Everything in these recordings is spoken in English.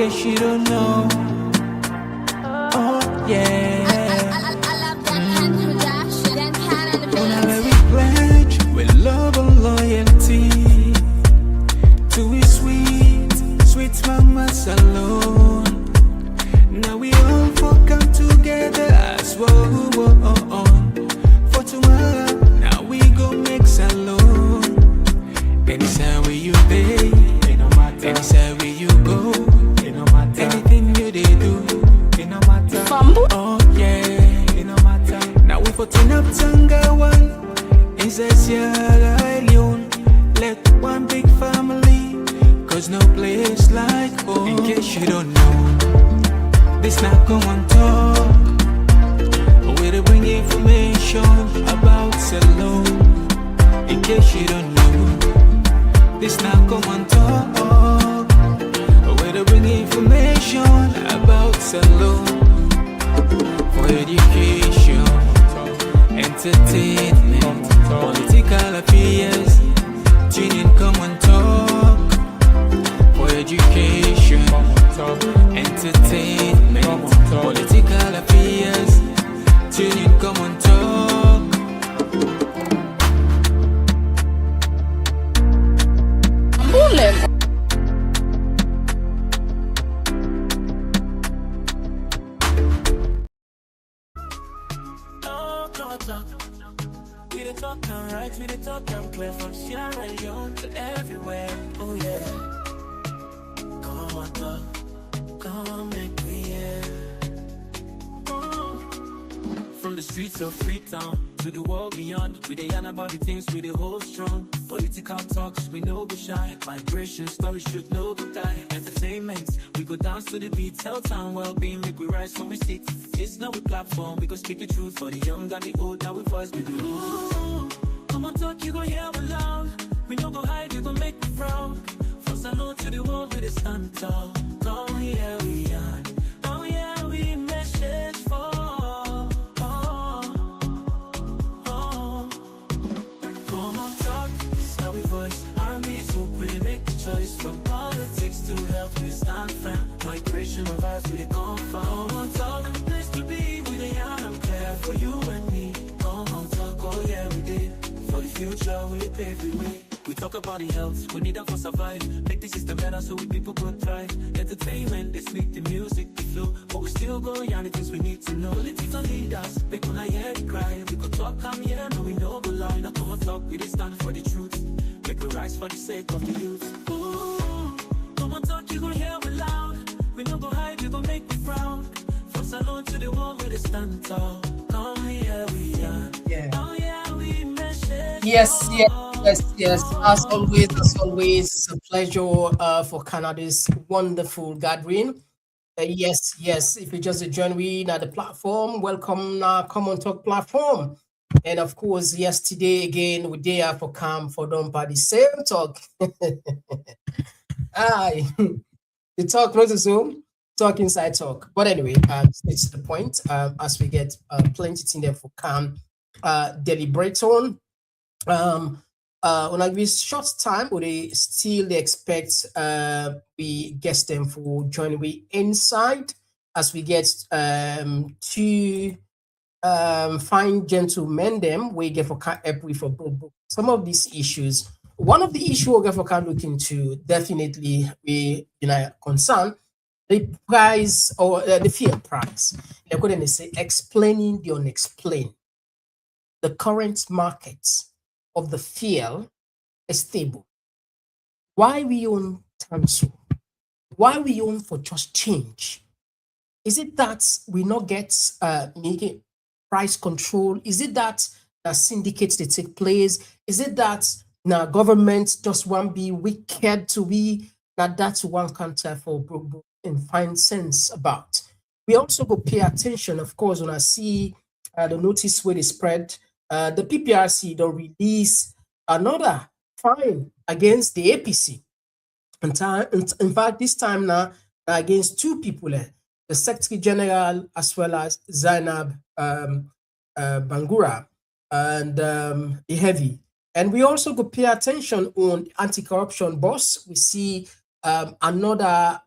case you don't know. Oh yeah. Whenever we pledge with love and loyalty to his sweet, sweet mamas alone. Now we all fuck come together as one. For tomorrow, now we go mix alone. Anytime where you be, anytime where you go, anything you they do, oh yeah, now we for turn up Tanga one, inside Sierra Leone, let one big family, cause no place like home. In case you don't know, this not Komon Tok, where they bring information about Salon. In case you don't know, this not Komon Tok, where they bring information about Salon. For education, entertainment, political affairs, tune in Komon Tok. For education, entertainment, political affairs, tune in Komon Tok. We the talk and right, we the talk and play from Sierra Leone to everywhere. Oh yeah. Come on, talk, come make me hear. From the streets of Freetown to the world beyond, we dey yarn about the things we dey hold strong. Political talks, we no go shy. Migration stories should no go die. Entertainment, we go dance to the beat. Health and well-being, make we rise from we sit. It's not a platform, we go speak the truth for the young and the old. Now we voice we do. Ooh, come on, talk, you go hear me loud. We no go hide, you go make me proud. From Salon to the world, we dey stand tall. Come here, we are. Oh yeah, we message for. Choice from politics to health, we stand firm. Migration of us, we come from. Come on, talk, place to be with a young and care for you and me. Come on, talk, oh yeah, we did. For the future, we pave the way. We talk about the health, we need them for survive. Make the system better so we people could thrive. Entertainment, they speak the music, the flow. But we still go yarn the things we need to know. Political leaders, make when I hear the cry. We could talk, come here, no, we know the line. Now come on, talk, we did stand for the truth. Make we rise for the sake of the youth. Ooh, come on, talk, you gon' hear me loud. We no go hide, you gon' make me proud. From Salon to the world, we stand tall. Come here, we are. Yeah. Oh yeah, we message. Yes. As always, it's a pleasure for Canada's wonderful gathering. Yes. If you just join me at the platform, welcome Komon Tok Platform. And of course, yesterday again, we there for come for don't by the same talk. Aye, the talk not Zoom, talk inside talk. But anyway, it's the point. As we get plenty in there for come deliberate on. On a short time, we still expect we guest them for join we inside as we get to fine gentlemen them we get for help with for some of these issues. One of the issues we get for look into definitely we concern the price or the fuel price. They're going to say explaining the unexplained. The current market of the fuel is stable. Why we own cancel? Why we own for just change? Is it that we not get making price control? Is it that syndicates they take place? Is it that now government just want be wicked to be that that's one counter for broke and find sense about? We also go pay attention, of course, when I see the notice where they spread. The PPRC don't release another fine against the APC. In fact, this time now against two people, the Secretary General as well as Zainab Bangura and Heavy. And we also go pay attention on anti-corruption boss. We see another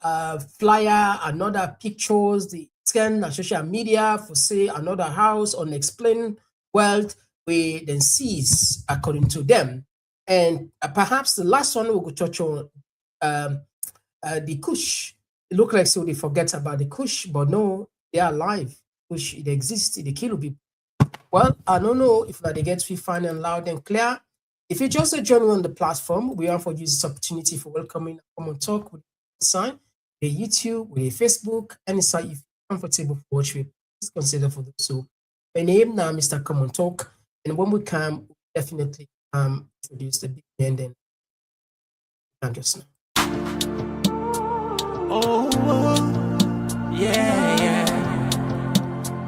flyer, another pictures, the scan on social media for say another house, unexplained wealth, we then seize according to them. And perhaps the last one we could touch on um, the Kush. It look like so they forget about the Kush, but no, they are alive. Kush, it exists, they kill people. Well, I don't know if they get to fine and loud and clear. If you just join me on the platform, we want for you this opportunity for welcoming Komon Talk with sign, the YouTube, with the Facebook, any site if you're comfortable for watch with, please consider for this. So my name now Mr. Komon Talk, and when we come, we'll definitely introduce the big and then just now. Oh, yeah, yeah.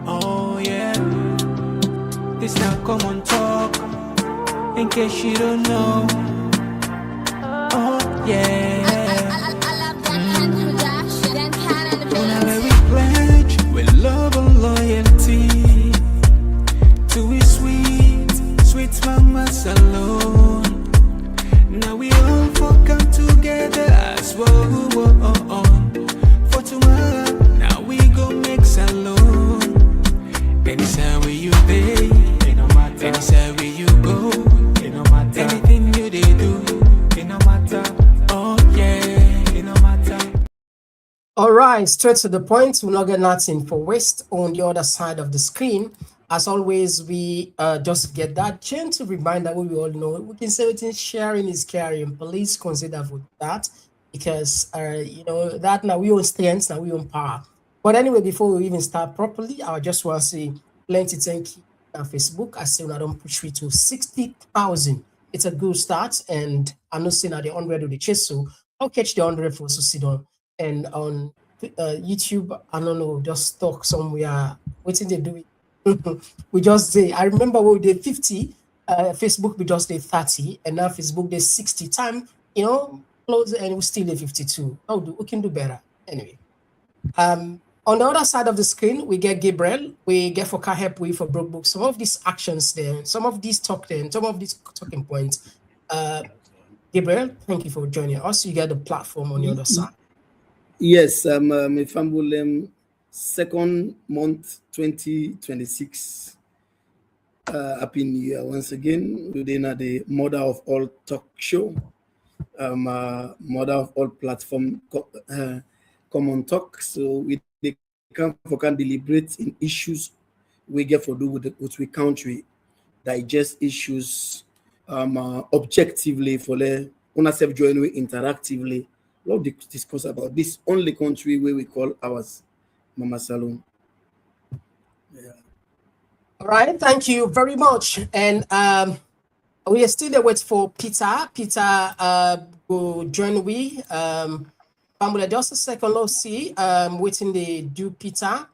Oh, yeah. This now Komon Talk. In case you don't know. Oh, yeah. Whenever we pledge with love and loyalty to his sweet, sweet mamas alone. Now we all come together as one. For tomorrow, now we go make salon. Anytime where you pay, anytime where you go, anything you they do, it no matter. Oh yeah, it no matter. All right, straight to the point. We're not getting nothing for waste on the other side of the screen. As always, we just get that gentle reminder what we all know. We can say everything sharing is caring. Please consider for that because that now we own strength, now we own power. But anyway, before we even start properly, I just want to say plenty thank you on Facebook. I say when I don't push me to 60,000. It's a good start, and I'm not saying at the 100 of the chase, so I'll catch the 100 for us to sit on. And on YouTube, I don't know, just talk somewhere. What did they do? We just say, I remember when we did 50, Facebook we just did 30, and now Facebook did 60 time, close, and we still did 52. Oh, we can do better. Anyway. On the other side of the screen, we get Gabriel. We get for car help we for broke book. Some of these actions there, some of these talking points. Gabriel, thank you for joining us. You get the platform on the other side. Yes, I'm a Fambulem second month 2026. Happy New Year once again. Within the Mother of All Talk Show, Mother of All Platform, Komon Talk. So we can deliberate in issues we get for do with we country, digest issues objectively for the on self join we interactively. Love to discuss about this only country where we call ours Mama Salon. Yeah. All right, thank you very much. And we are still there wait for Peter. Peter will join we. Just a second, let's see. Waiting the do Peter.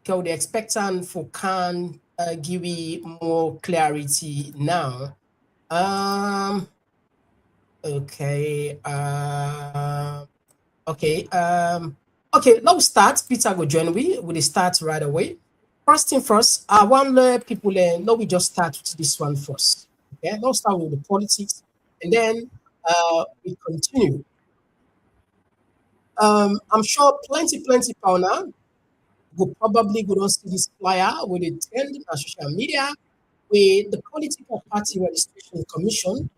Okay, the expectant for can give me more clarity now. Okay. Okay. Okay, let's start. Peter will join we. We'll start right away. First thing first, I want the people let we just start with this one first. Okay, let's start with the politics and then we continue. I'm sure plenty people now will probably go to see this flyer with the trend on social media with the Political Party Registration Commission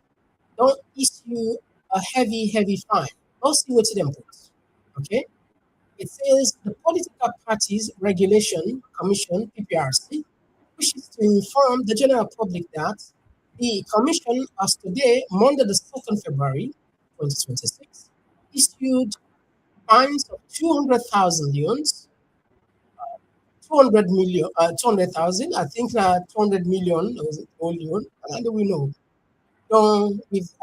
don't issue a heavy fine. Don't see what them put. Okay? It says the Political Parties Regulation Commission, PPRC, wishes to inform the general public that the Commission, as today, Monday the 2nd February 2026, issued fines of 200,000 leons, 200 million, 200,000, I think 200 million was it all leon, and we know. So with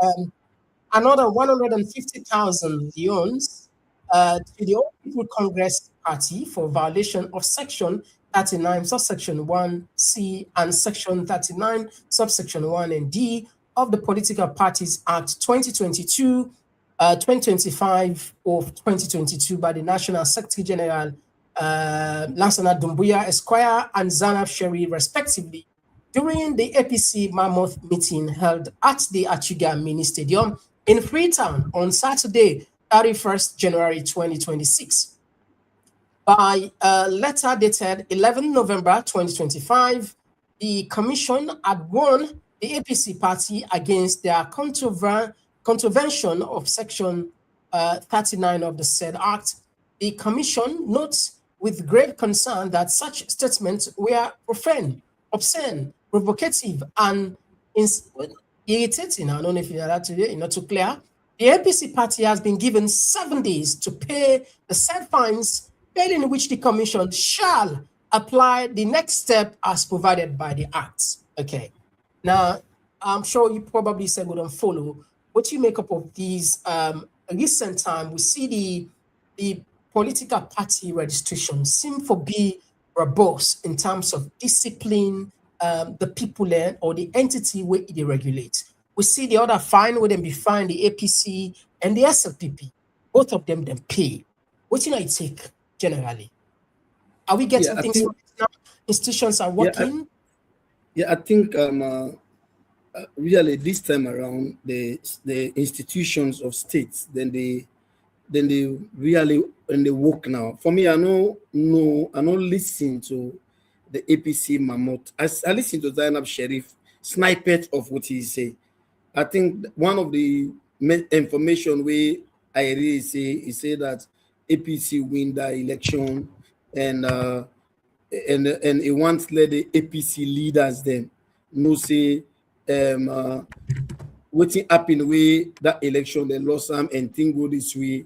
another 150,000 leons to the All People Congress Party for violation of Section 39, subsection 1C and Section 39, subsection 1 and D of the Political Parties Act 2022, 2025 of 2022 by the National Secretary General Lansana Dumbuya Esquire and Zanab Sherry, respectively, during the APC Mammoth meeting held at the Achiga Mini Stadium in Freetown on Saturday, 31st January 2026. By a letter dated 11 November 2025, the Commission had warned the APC party against their contravention of Section 39 of the said Act. The Commission notes with great concern that such statements were profane, obscene, provocative, and irritating. I don't know if you're allowed to, not too clear. The APC party has been given 7 days to pay the said fines, in which the Commission shall apply the next step as provided by the Act. Okay. Now, I'm sure you probably said we don't follow. What you make up of these recent time, we see the political party registration seem to be robust in terms of discipline, the people or the entity where they regulate. We see the other fine where them be fined, the APC and the SLPP. Both of them pay. What do you take generally? Are we getting things right now? Institutions are working? I think really this time around, the institutions of states, then they really, when they work now. For me, I don't listen to the APC Mammoth. I listen to Zainab Sharif snippet of what he say. I think one of the information we I really say he said that APC win the election and he wants to let the APC leaders then no say waiting happen way that election they lost some and thing go this way.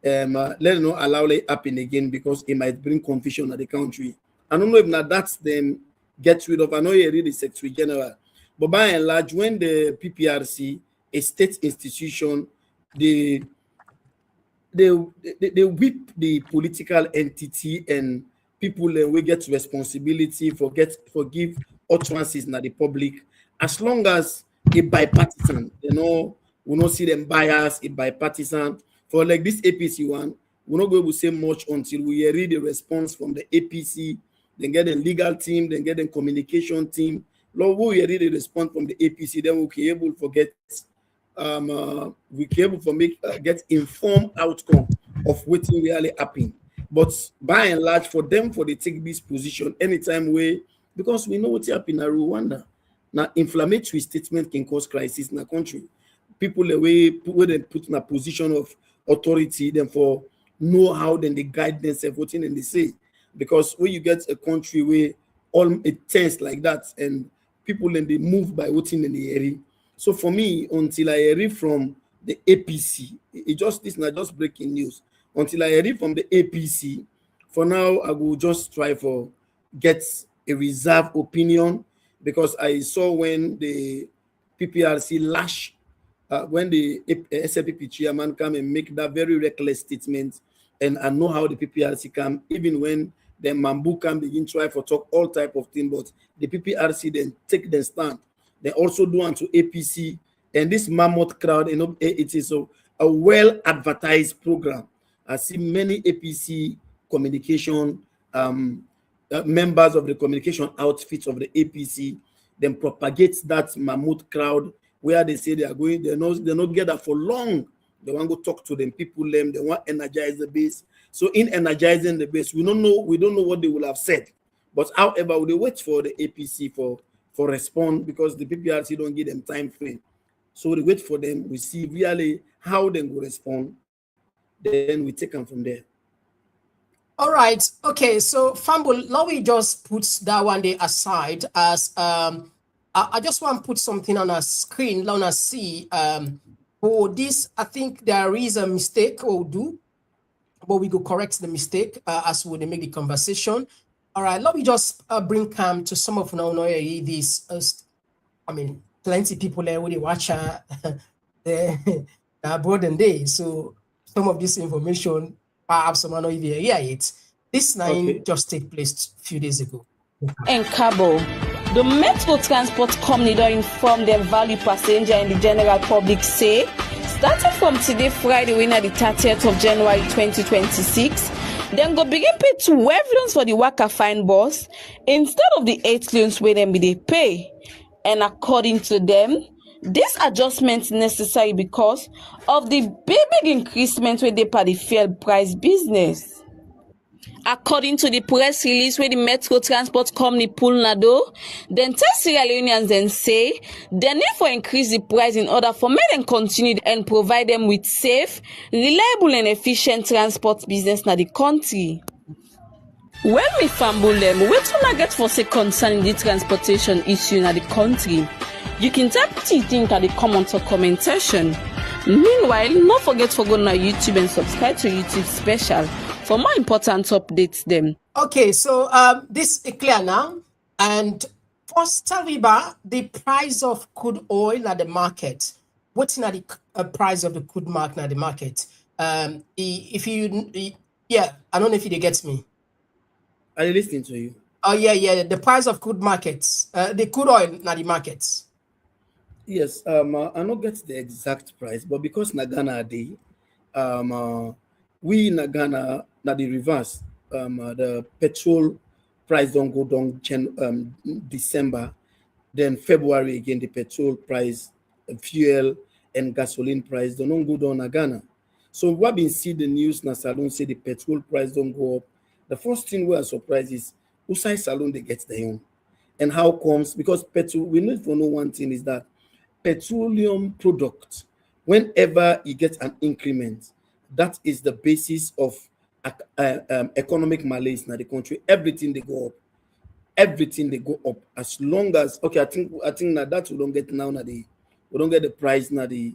Let them not allow it happen again because it might bring confusion at the country. I don't know if now that's them get rid of. I know you read the Secretary General, but by and large, when the PPRC, a state institution, they whip the political entity and people will get responsibility for give utterances in the public as long as a bipartisan, we not see them bias, a bipartisan. For like this APC one, we're not going to say much until we read the response from the APC, then get a legal team, then get a communication team. Lord, we read the response from the APC, then we'll be able to get informed outcome of what really happened. But by and large, for they take this position anytime because we know what happened in Rwanda. Now, inflammatory statement can cause crisis in the country. People they put in a position of authority, then for know how then they guide themselves, what and they say. Because when you get a country where all it tense like that, and people then they move by what in the area. So for me, until I hear from the APC, this is not just breaking news. Until I hear from the APC, for now I will just try for get a reserved opinion because I saw when the PPRC lash when the SLPP chairman come and make that very reckless statement, and I know how the PPRC come, even when the Mambu can begin try for talk all type of things, but the PPRC then take the stand. They also do unto APC and this mammoth crowd, it is a well advertised program. I see many APC communication members of the communication outfits of the APC then propagate that mammoth crowd where they say they are going, they're not together for long. They want to go talk to them, people them, they want to energize the base. So in energizing the base, we don't know what they will have said. But however, we wait for the APC for response because the PPRC don't give them time frame. So we wait for them, we see really how they will respond, then we take them from there. All right. Okay. So Fambul, now we just put that one day aside as I just want to put something on a screen. Let us see. For this, I think there is a mistake we'll do, but we could correct the mistake as we make the conversation. All right. Let me just bring Cam to some of now this. Plenty people there when they watch the broaden day. So some of this information. Perhaps someone not even hear it. This nine just take place a few days ago. In Cabo, the Metro Transport Company don't inform their value passenger and the general public say, starting from today, Friday, winner the 30th of January 2026, then go begin pay $12 for the Waka Fine Bus instead of the 8 loans where them be they pay. And according to them, This adjustment necessary because of the big increasement wey dey per the fuel price business. According to the press release wey the Metro Transport Company pull nado, dem tell Sierra Leoneans dem say dem need for increase the price in order for make dem continue and provide them with safe, reliable and efficient transport business na the country. When we fumble dem, wetin una get for say concerning the transportation issue na the country? You can tell wetin you think at the Komon Tok comment section. Meanwhile, no forget to go on our YouTube and subscribe to YouTube special for more important updates them. Okay, so this is clear now. And first, tell me about the price of crude oil at the market. What's not the price of the crude market at the market? If you, yeah, I don't know if you get me. I'm listening to you. Oh yeah, the price of crude markets, the crude oil at the markets. Yes, I don't get the exact price, but because na Ghana dey, we in Ghana na the reverse. The petrol price don't go down December, then February again the petrol price, fuel and gasoline price don't go down in Ghana. So what been see the news na Salone say the petrol price don't go up. The first thing we are surprised is Usai Salone they get their own. And how comes? Because petrol, we need to know one thing is that petroleum product, whenever you get an increment, that is the basis of economic malaise in the country. Everything they go up, as long as okay. I think now that we don't get now we don't get the price now the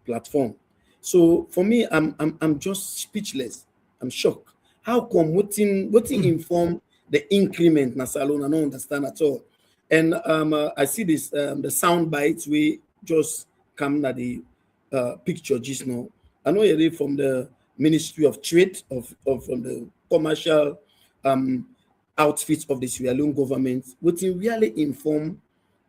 platform. So for me, I'm just speechless. I'm shocked. How come what inform the increment na Salone? I don't understand at all. And I see this the sound bites we just come na the picture just now. I know you're from the Ministry of Trade from the commercial outfits of the Sierra Leone government, which really inform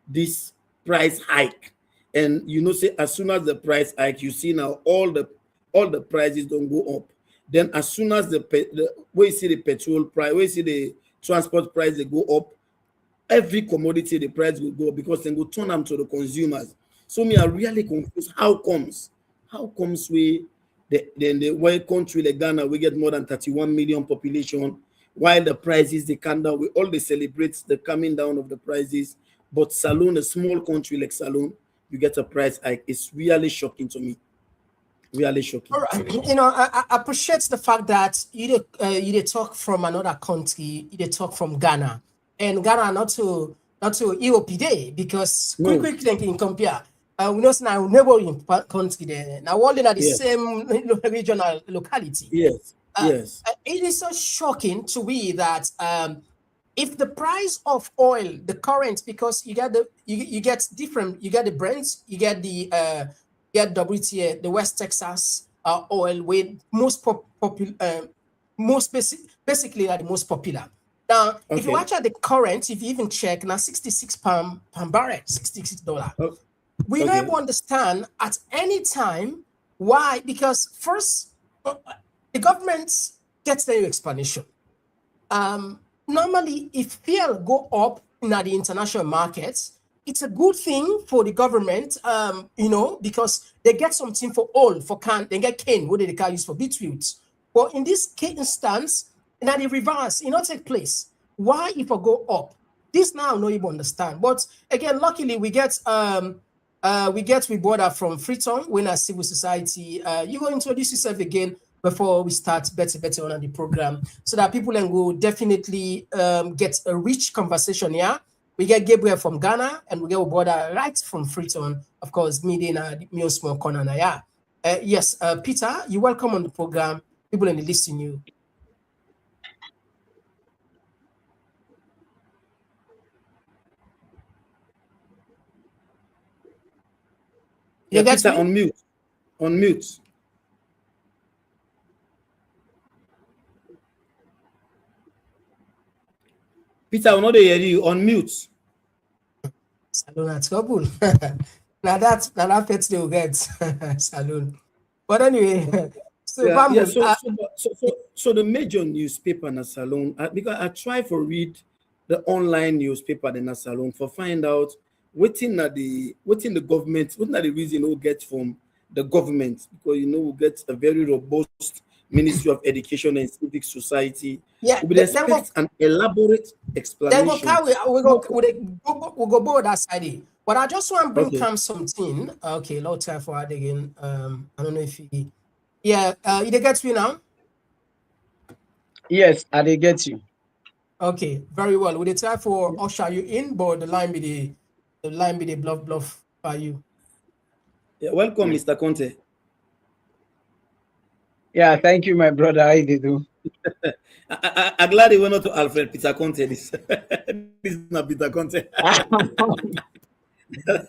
this price hike. And you know, say as soon as the price hike, you see now all the prices don't go up. Then as soon as the we see the petrol price, we see the transport price they go up, every commodity the price will go up because then go turn them to the consumers. So me are really confused. How comes we the world country like Ghana we get more than 31 million population, while the prices they come down, we all they celebrate the coming down of the prices. But Salone, a small country like Salone, you get a price hike. It's really shocking to me. Really shocking. All right. You know, I appreciate the fact that you talk from another country, you talk from Ghana, and Ghana not to Europe day because quick thinking compare. We know now neighboring country there. Now all in the same regional locality. Yes. Yes. It is so shocking to me that if the price of oil, the current, because you get the Brent, you get the WTA, the West Texas oil, with basically are the most popular. Now, if you watch at the current, if you even check now, £66 per barrel, $66. We never understand at any time why, because first the government gets their explanation. Normally, if fuel go up in the international markets, it's a good thing for the government, because they get something for oil, for can, they get cane, what they can use for beetroot. But in this instance, in the reverse, it not take place. Why if I go up? This now no even understand. But again, luckily we get border from Freetown, when a civil society. You go introduce yourself again before we start better on the program, so that people can go definitely get a rich conversation here. We get Gabriel from Ghana, and we get a border right from Freetown, of course, me small corner. Yeah. Yes, Peter, you're welcome on the program. People in the listening you. Yeah, Peter, on mute. Peter, I'm not hear you. On mute. Salone trouble. now that pets they will get Salone. But anyway, so the major newspaper in Salone, because I try to read the online newspaper in Salone for find out waiting the government, waiting at the reason we'll get from the government, because we'll get a very robust Ministry of Education and Civic Society. Yeah, We will expect an elaborate then go explanation. carry, we'll go board that side. But I just want to bring Okay. something. Okay, low time for that again. I don't know if he, yeah, you get me now. Yes, I dey get you. Okay, very well. With the time for usher you in, but the line be the bluff by you. Yeah, welcome, Mr. Conte. Yeah, thank you, my brother. How you do? I'm glad he went not to Alfred Peter Conte. This is not Peter Conte. That's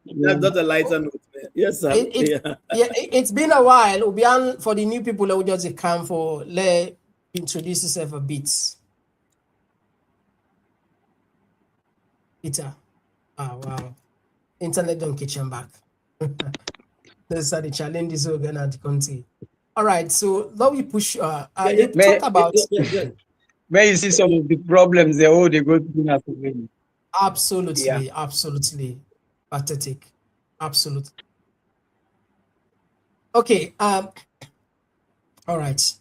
not a lighter note. Yes, sir. It's been a while. Ubian, for the new people that would just come for let introduce yourself a bit. Peter. Oh wow. Internet don't kitchen back. Those are the challenges we're gonna country. All right, so now we push you talk about where you see some of the problems they go through as well. Absolutely pathetic. Absolutely. Okay, all right.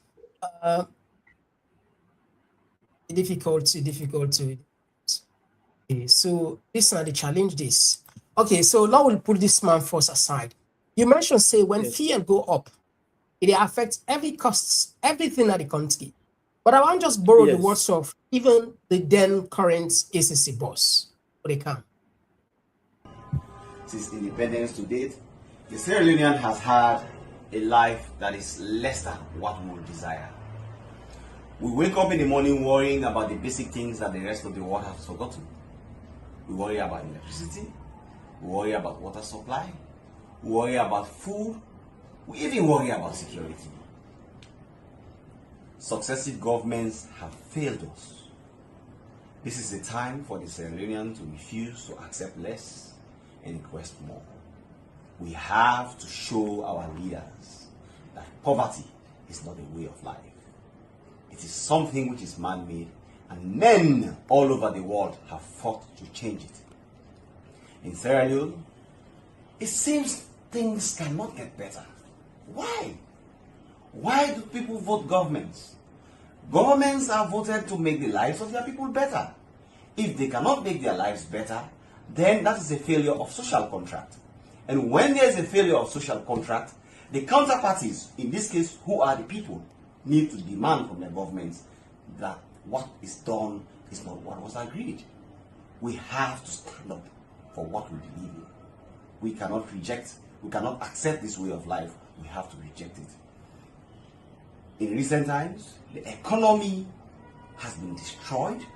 Difficult. Okay, so this are the challenges. Okay, so now we'll put this man first aside. You mentioned, say, when fear go up, it affects every costs, everything at the country. But I want to just borrow the words of even the then current ACC boss. They can. Since independence to date, the Sierra Leonean has had a life that is less than what we would desire. We wake up in the morning worrying about the basic things that the rest of the world has forgotten. We worry about electricity, we worry about water supply, we worry about food, we even worry about security. Successive governments have failed us. This is the time for the Sierra Leonean to refuse to accept less and request more. We have to show our leaders that poverty is not a way of life. It is something which is man-made, and men all over the world have fought to change it. In Sierra Leone, it seems things cannot get better. Why? Why do people vote governments? Governments are voted to make the lives of their people better. If they cannot make their lives better, then that is a failure of social contract. And when there is a failure of social contract, the counterparties, in this case, who are the people, need to demand from the governments that what is done is not what was agreed. We have to stand up for what we believe in. We cannot reject, we cannot accept this way of life. We have to reject it. In recent times, the economy has been destroyed.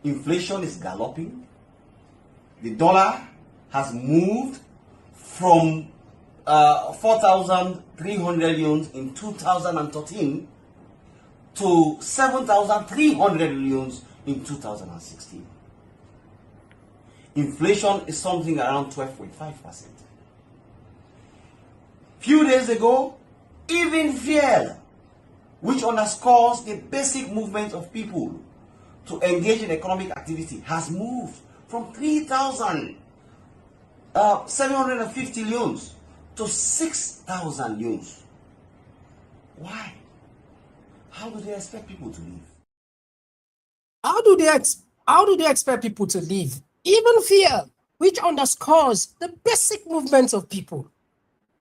Inflation is galloping. The dollar has moved from 4,300 yuans in 2013 to 7,300 yuans in 2016. Inflation is something around 12.5%. Few days ago, even fuel, which underscores the basic movement of people to engage in economic activity, has moved from 3,750 yuans to 6,000 yuans. Why? How do they expect people to live? How do they expect people to live? Even fear, which underscores the basic movements of people.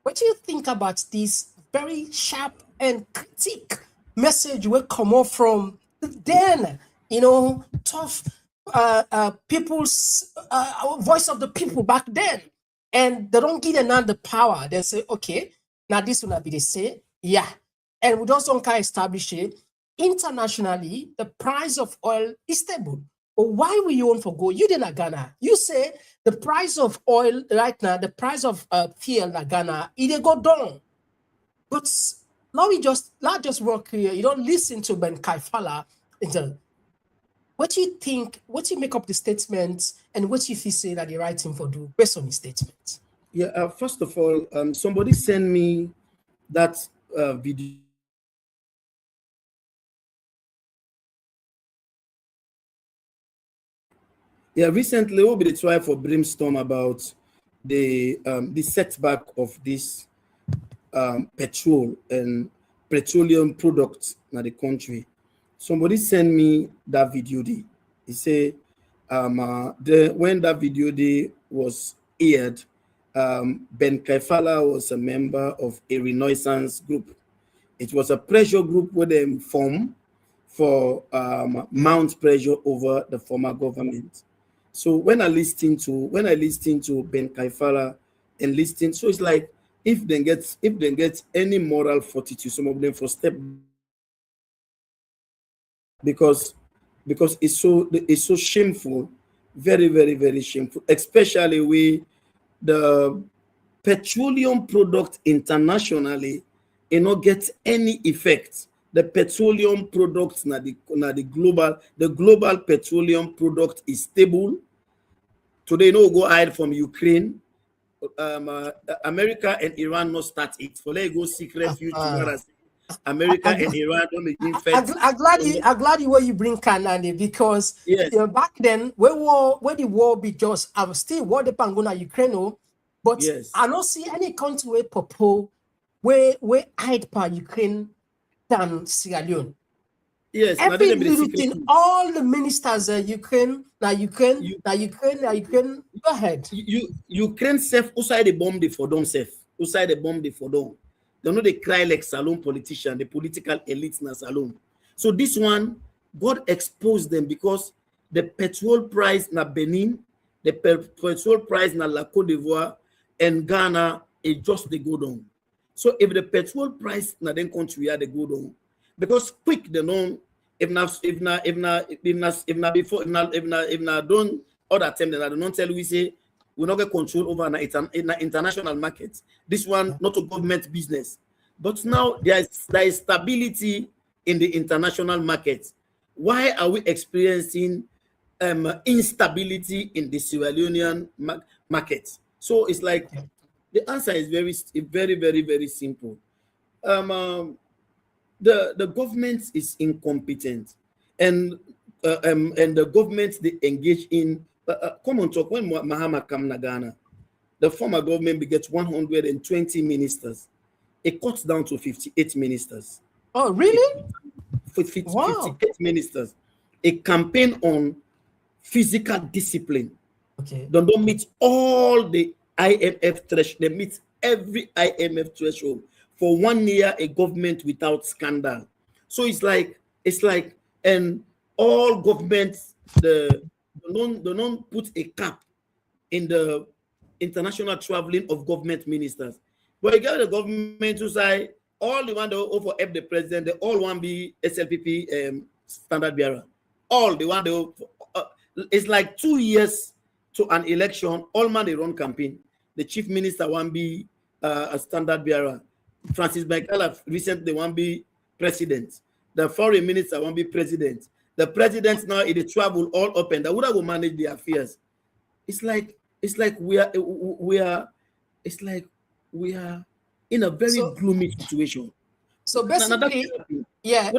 What do you think about this very sharp and critique message will come off from then, tough people's voice of the people back then? And they don't give them the power. They say, okay, now this will not be the same. Yeah. And we just don't establish it. Internationally, the price of oil is stable. But why will you want to go? You didn't Ghana. You say the price of oil right now, the price of fuel in Ghana, it go down. But let's just work here. You don't listen to Ben Kaifala. What do you think? What do you make up the statements, and what do you feel say that the right thing for do based on the statement? Yeah, first of all, somebody sent me that video. Yeah, recently we'll be the try for brimstone about the setback of this petrol and petroleum products in the country. Somebody sent me that video day. He said when that video day was aired, Ben Kaifala was a member of a renaissance group. It was a pressure group where they formed for mount pressure over the former government. So when I listen to Ben Kaifala and listen, so it's like if they get any moral fortitude, some of them for step, because it's so shameful, very very very shameful, especially with the petroleum product internationally, get any effect. The petroleum products the global petroleum product is stable. Today, go hide from Ukraine. America and Iran not start it. For let go seek refuge to what I say. America and Iran don't begin fight. I'm glad you where you bring Kanani, because Yes. back then where the war be just, I'm still war the Pangona Ukraine, but Yes. I don't see any country where propose where hide per Ukraine than Sierra Leone. Yes, Every little thing, all the ministers Ukraine. Go ahead. Ukraine self outside the bomb they for them self. Outside the bomb they for them. They know they cry like salon politician, the political elites na salon. So this one, God exposed them because the petrol price na Benin, the petrol price na La Côte d'Ivoire and Ghana, it just they go down. So if the petrol price na then country they go down, because quick they know if not don't other time that I don't tell we say we not get control over an international market. This one not a government business, but now there is stability in the international market. Why are we experiencing instability in the Sierra Leonean market? So it's like the answer is very very very simple. The government is incompetent, and the government they engage in Komon Tok. When Mahama come to Ghana, the former government begets 120 ministers. It cuts down to 58 ministers. Oh, really? 58 ministers. A campaign on physical discipline. Okay. They don't meet all the IMF threshold. They meet every IMF threshold for 1 year. A government without scandal. So it's like and all governments they don't put a cap in the international traveling of government ministers. But you get the government to say all the one that over help the president, they all want be SLPP standard bearer. All the one it's like 2 years to an election. All man they run campaign. The chief minister want be a standard bearer. Francis Baikala recently want be president. The foreign minister want be president. The president now in the travel all open. That would have manage the affairs. It's like we are in a very gloomy situation. So basically, yeah,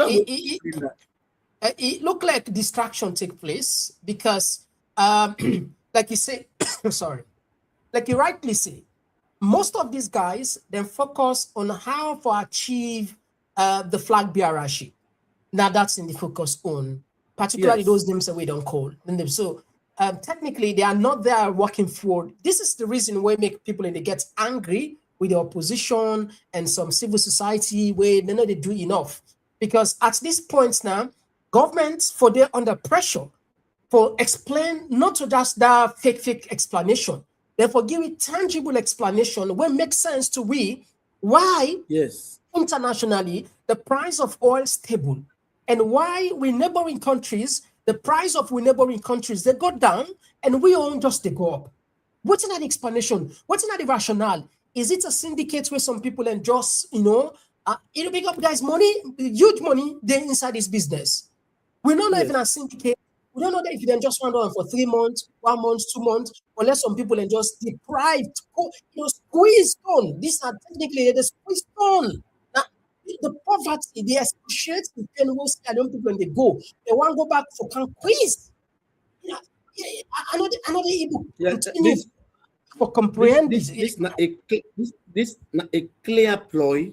it looked like distraction take place because, like you say, sorry, like you rightly say, most of these guys then focus on how to achieve the flag bearership. Now that's in the focus on, particularly those names that we don't call. So technically, they are not there working for. This is the reason why make people and they get angry with the opposition and some civil society where they know they do enough. Because at this point now, governments for they're under pressure for explain not to just that fake explanation. Therefore, give it tangible explanation where makes sense to we why internationally the price of oil stable and why we neighboring countries, the price of we neighboring countries, they go down and we own just they go up. What's in that explanation? What's in that rationale? Is it a syndicate where some people and just, it'll big up guys money, huge money, they're inside this business. We don't know even a syndicate. We don't know that if you then just run on for 3 months, 1 month, 2 months, unless some people are just deprived, squeezed on. These are technically the squeezed on. Now, the poverty, they associate the pain with people when they go. They want to go back for conquest. another ebook. Yeah, Continue this for comprehend this not a clear ploy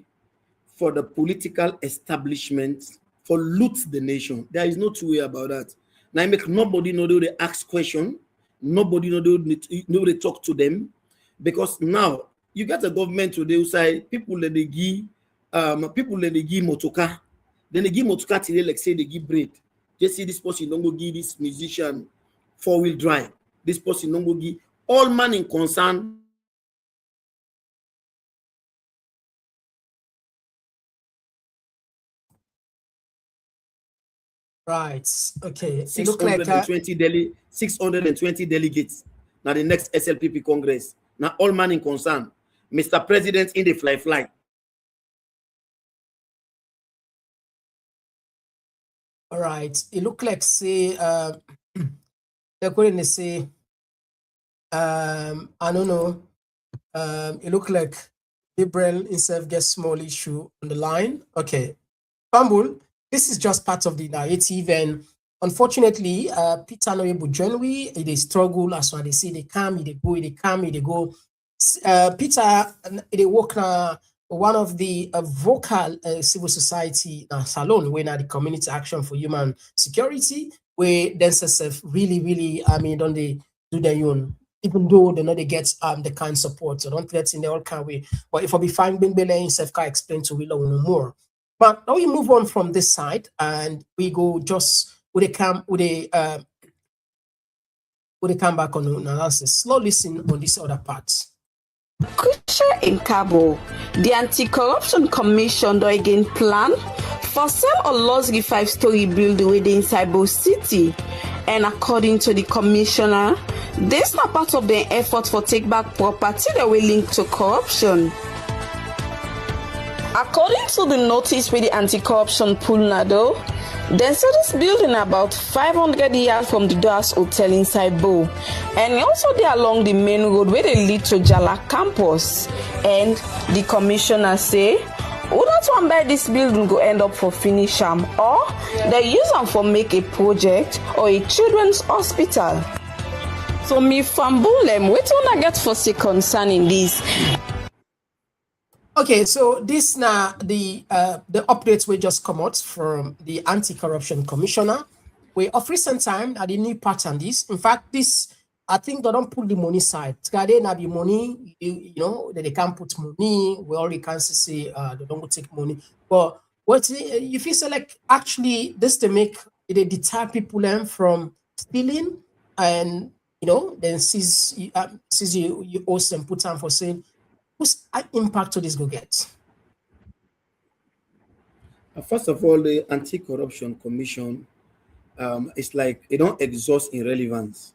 for the political establishment for loot the nation. There is no two way about that. Now make nobody know they ask question, nobody know they talk to them, because now you got a government today who say people let they give motoka, then they give motoka till like say they give bread. Just see this person don't go give this musician 4-wheel drive. This person don't go give all man in concern. right. Okay. It look like 620 delegates. Now the next SLPP Congress. Now all man in concern. Mr. President in the fly. all right. It look like say they're going to say I don't know. It look like Gabriel himself gets small issue on the line. Okay. Fumble, this is just part of the narrative, and unfortunately, Peter no able join we. They struggle as well. They say they come, they go, they come, they go. Peter, they work one of the vocal civil society salon, when the community action for human security, where themselves really, I mean, don't they do their own, even though they know they get the kind support. So don't let in the all kind way. But if I be fine, Ben Bele himself can explain to we no more. But now we move on from this side and we go just with a come back on analysis. Slow listen on this other part. Crucial in Cabo, the Anti-Corruption Commission do again plan for sale a luxury 5-story building within Cyber City. And according to the commissioner, this is not part of the effort for take back property that will link to corruption. According to the notice with the anti-corruption pool Nado, they said this building about 500 yards from the Doas Hotel inside Bo, and also they along the main road where they lead to Jala campus. And the commissioner say, who not one buy this building go end up for finish them, or they use them for make a project or a children's hospital. So me from Bulem, what do I get for say concern in this? Okay, so this now the updates will just come out from the Anti-Corruption Commissioner. We of recent time at the new pattern this. In fact, this I think they don't put the money side. They not be money, you know, they can't put money. We already can say they don't go take money. But what if you select actually this to make it deter people from stealing, and you know then sees you also put time for sale. Whose impact to this go get? First of all, the Anti-Corruption Commission, it's like it don't exhaust in relevance.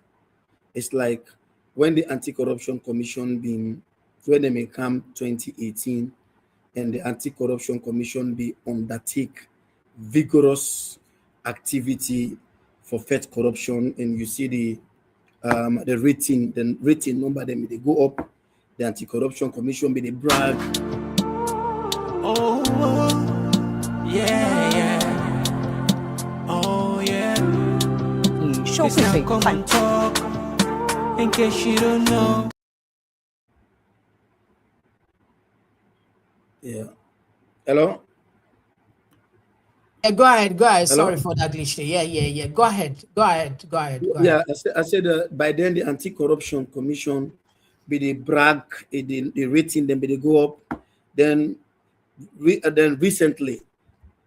It's like when the Anti-Corruption Commission when they may come 2018, and the Anti-Corruption Commission be undertake vigorous activity for fight corruption, and you see the rating number them they go up. The Anti-Corruption Commission be the brag. Oh, yeah. Oh, yeah. It's not Komon Tok, in case you don't know. Yeah. Hello? Go ahead. Hello? Sorry for that glitch there. Yeah. Go ahead. Yeah, I said by then the Anti-Corruption Commission be the brag, the rating them be they go up. Then recently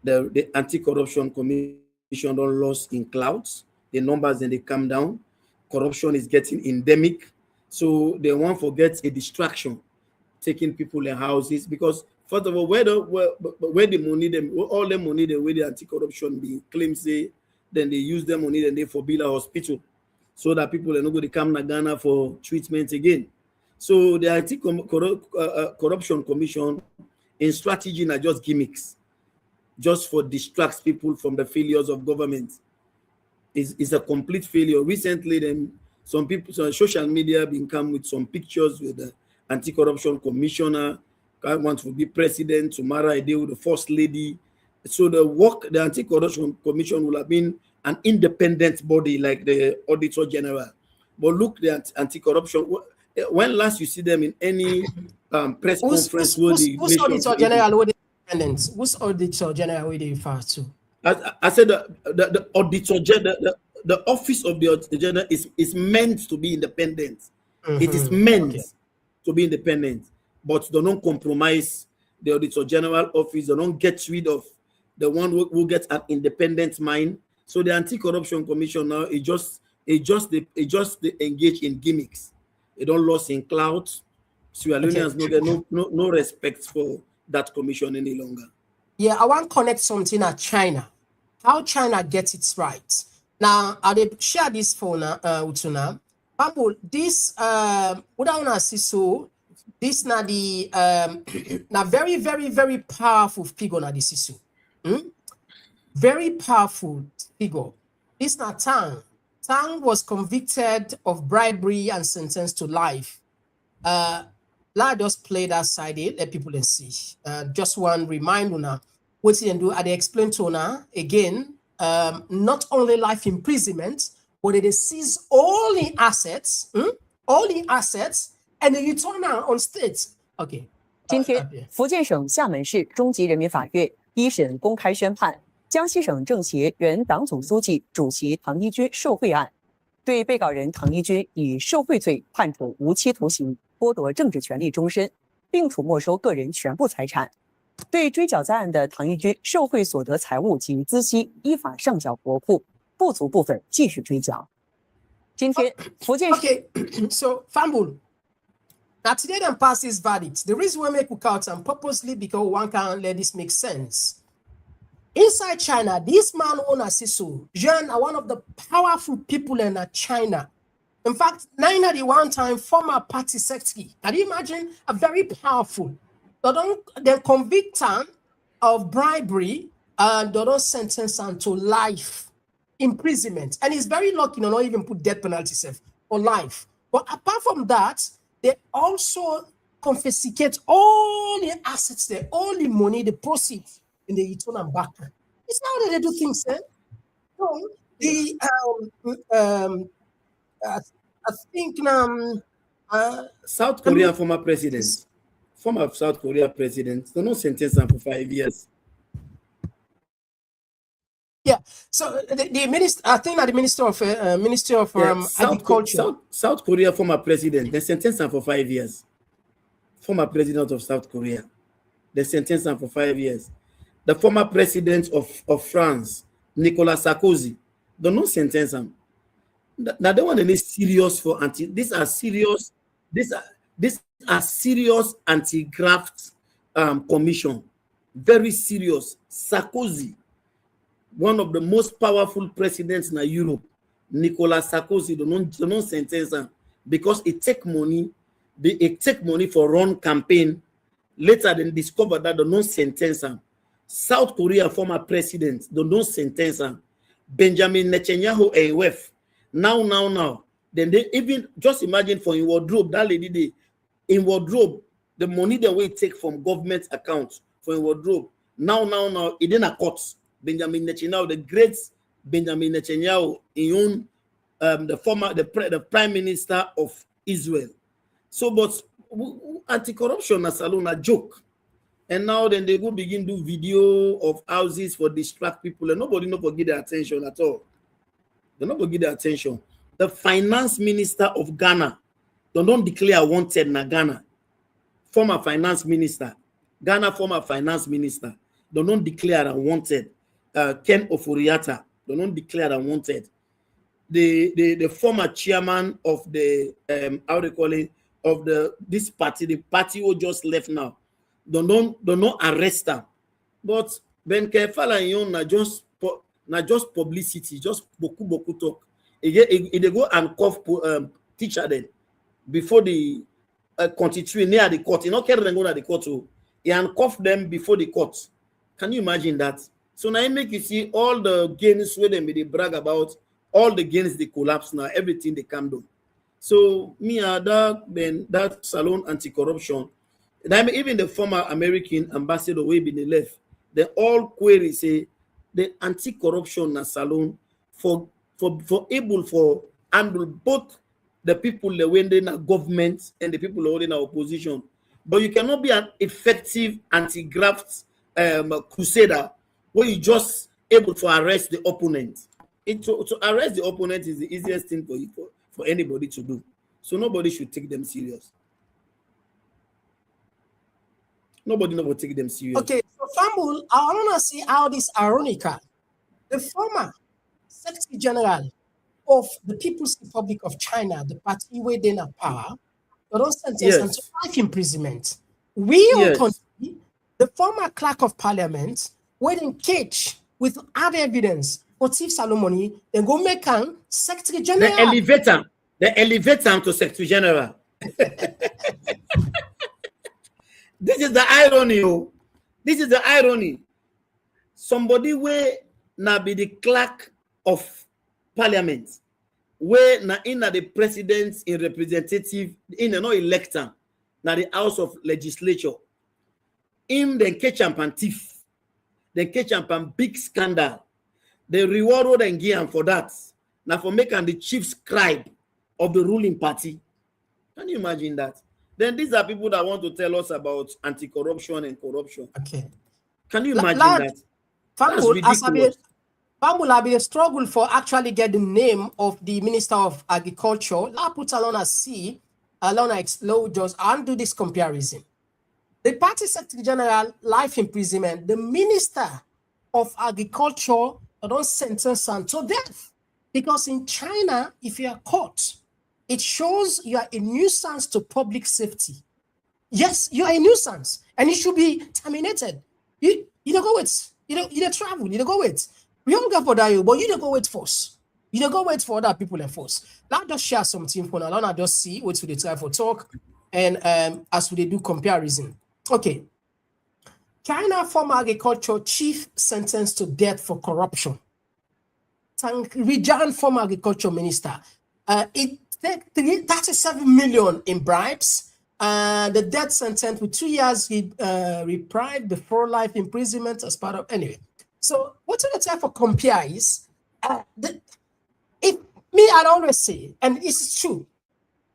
the Anti-Corruption Commission don't lost in clouds. The numbers then they come down. Corruption is getting endemic. So they won't forget a distraction, taking people in houses, because first of all, where the money them all the money the way the Anti-Corruption be claims say, then they use the money then they for build a hospital, so that people are not going to come to Ghana for treatment again. So the Anti-Corruption Commission in strategy are just gimmicks, just for distract people from the failures of government. Is a complete failure. Recently, then some people, so social media been come with some pictures with the Anti-Corruption Commissioner. I want to be president tomorrow. I deal with the first lady. So the Anti-Corruption Commission will have been an independent body like the Auditor General. But look, the anti-corruption. When last you see them in any press conference where the who's nation Auditor General with independence? Who's Auditor General with the refer to? I said the Auditor General, the office of the Auditor General is meant to be independent. It is meant to be independent, but they don't compromise the Auditor General office. They don't get rid of the one who gets an independent mind. So the Anti-Corruption Commission now is just they engage in gimmicks. They don't lose in clout. Sierra Leoneans no respect for that commission any longer. Yeah, I want to connect something at China. How China gets it right. Now, I will share this phone with you now. This this na the na very, very, very powerful figure na the sisu. Very powerful figure. This na Tang. Tang was convicted of bribery and sentenced to life. Let us play that side, let people see. Just one reminder now. What they do, I explain to now again, not only life imprisonment, but they seize all the assets, and they return on state. Okay. 今天，福建省厦门市中级人民法院一审公开宣判江西省政协原党总书记、主席唐一军受贿案，对被告人唐一军以受贿罪判处无期徒刑，剥夺政治权利终身，并处没收个人全部财产。对追缴在案的唐一军受贿所得财物及孳息依法上缴国库，不足部分继续追缴。今天，福建 So Fambul. Now today them pass this verdict. The reason we make out and purposely because one can't let this make sense. Inside China, this man owner Sisu, Jean are one of the powerful people in China. In fact, nine at the one time former party secretary. Can you imagine a very powerful? They convict him of bribery and they don't sentence him to life imprisonment. And he's very lucky to not even put death penalty for life. But apart from that, they also confiscate all the assets there, all the money, the proceeds, and they return them back. It's not how they do things, eh? No, I think South Korea former president, former South Korea president, they don't sentence him for 5 years. Yeah, so the minister, I think that the minister of agriculture, South Korea former president, they sentenced him for 5 years. Former president of South Korea, they sentenced him for 5 years. The former president of France, Nicolas Sarkozy, they don't sentence him. Now they want to be serious for anti. These are serious anti-graft commission, very serious. Sarkozy, one of the most powerful presidents in Europe, Nicolas Sarkozy, they don't sentence him because it take money. It take money for run campaign. Later, they discover that they don't sentence him. South Korea former president, they don't sentence him. Benjamin Netanyahu AWF. Now. Then they even just imagine for in wardrobe, that lady in wardrobe, the money that we take from government accounts for in wardrobe. Now, it didn't court. Benjamin Netanyahu, the great Benjamin Netanyahu, in the prime minister of Israel. So, but anti-corruption is a joke. And now then they go begin do video of houses for distract people, and nobody no give their attention at all. They not give their attention. The finance minister of Ghana, they don't declare wanted na Ghana. Former finance minister, Ghana former finance minister, they don't declare unwanted. Ken Oforiatta, they don't declare unwanted. The former chairman of the how they call it of this party, the party who just left now, they don't arrest them. But Ben Kefala and na just publicity, just boku talk. They go and cuff teacher then before the constitute near the court. You know, can't go to the court. He handcuff them before the court. Can you imagine that? So now it make you see all the gains where they brag about, all the gains they collapse now, everything they come do. So me that salon anti-corruption, and even the former American ambassador way been the left, they all query say the anti-corruption salon for able for handle both the people when they're in government and the people holding our opposition. But you cannot be an effective anti-graft crusader where you just able to arrest the opponent. To arrest the opponent is the easiest thing for anybody to do. So nobody should take them serious. Nobody will take them serious. Okay, so Fambul, I want to see how this ironical. The former Secretary General of the People's Republic of China, the party where they are power, but also sentenced to life imprisonment. We on country, the former clerk of parliament, were in cage with other evidence for thief Salomoni, then go make him Secretary General. The elevator to Secretary General. This is the irony. Oh. This is the irony. Somebody where now be the clerk of parliament, where now in the president in representative in no elector, now the house of legislature, in the catch and thief, the catch and big scandal, the reward and give for that. Now for making the chief scribe of the ruling party. Can you imagine that? Then these are people that want to tell us about anti-corruption and corruption. Okay. Can you imagine that? Fambul, I be a struggle for actually get the name of the Minister of Agriculture. I put along a C, along a explode just and do this comparison. The party Secretary General, life imprisonment, the Minister of Agriculture don't sentence him to death. Because in China, if you are caught, it shows you are a nuisance to public safety. Yes, you are a nuisance, and it should be terminated. You don't go with, you don't travel, you don't go with. We don't go for that, but you don't go with force. You don't go wait for other people and force. Now just share something for now. Now just see what we try for talk, and as we do comparison. Okay. China former agriculture chief sentenced to death for corruption. Rijan former agriculture minister. It take 37 million in bribes. The death sentence with 2 years reprieve before life imprisonment as part of anyway. So what the type of compare is I'd always say, and it's true,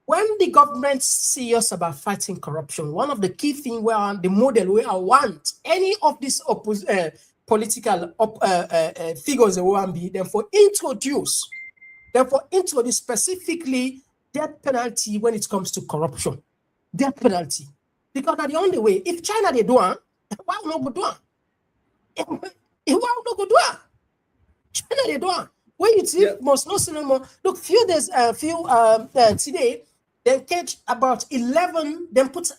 when the government serious about fighting corruption, one of the key things where the model where I want any of these political figures that want be therefore introduce specifically death penalty when it comes to corruption. Death penalty. Because that's the only way. If China they do it, why not go do it? Why not go do it? China they do it. When you see most no cinema, look, few days, today, they catch about 11, they put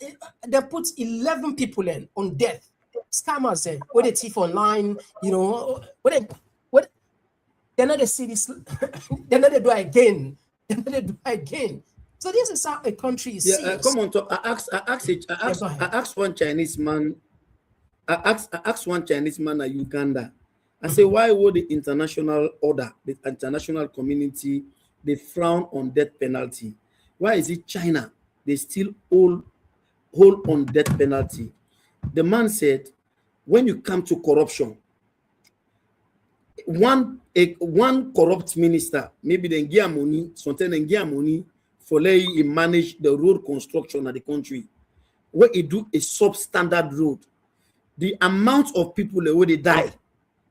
11 people in on death. Scammers there, where they thief online, you know, they're not they see this, they're not they do it again. They're not they do it again. So this is how a country is. Komon Tok. I asked one Chinese man. I asked one Chinese man at Uganda. I say, why would the international order, the international community, they frown on death penalty? Why is it China they still hold on death penalty? The man said, when you come to corruption, one corrupt minister, maybe they get money, sometimes they get money for letting him manage the road construction of the country. Where he do a substandard road, the amount of people that would die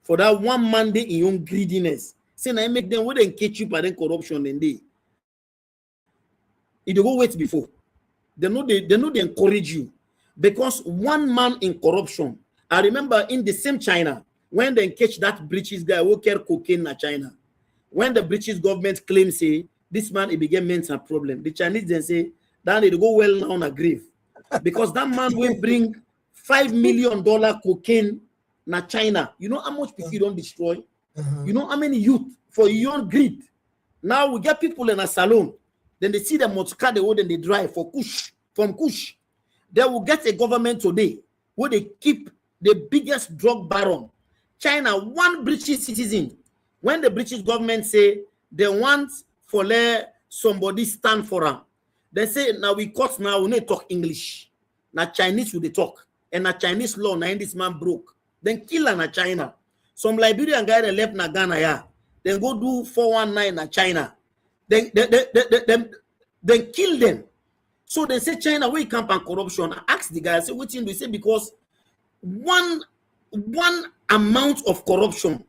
for that one Monday in your own greediness. Say I make them where they catch you by the corruption and they go wait before. They know they encourage you. Because one man in corruption, I remember in the same China, when they catch that British guy who carry cocaine in China, when the British government claims say this man it began mental problem, the Chinese then say that they go well now on a grave. Because that man will bring $5 million cocaine na China. You know how much people you don't destroy? You know how many youth for your own greed? Now we get people in a salon, then they see the motor car they hold and they drive for Kush, from Kush. They will get a government today where they keep the biggest drug baron. China, one British citizen, when the British government say they want for let somebody stand for them, they say now we cut now we need to talk English. Now Chinese will they talk. And a Chinese law, now this man broke. Then kill na China. Some Liberian guy that left na Ghana, yeah. Then go do 419 na China. Then then kill them. So they say China we campaign corruption. I asked the guy, I said, what do you say? Because one amount of corruption,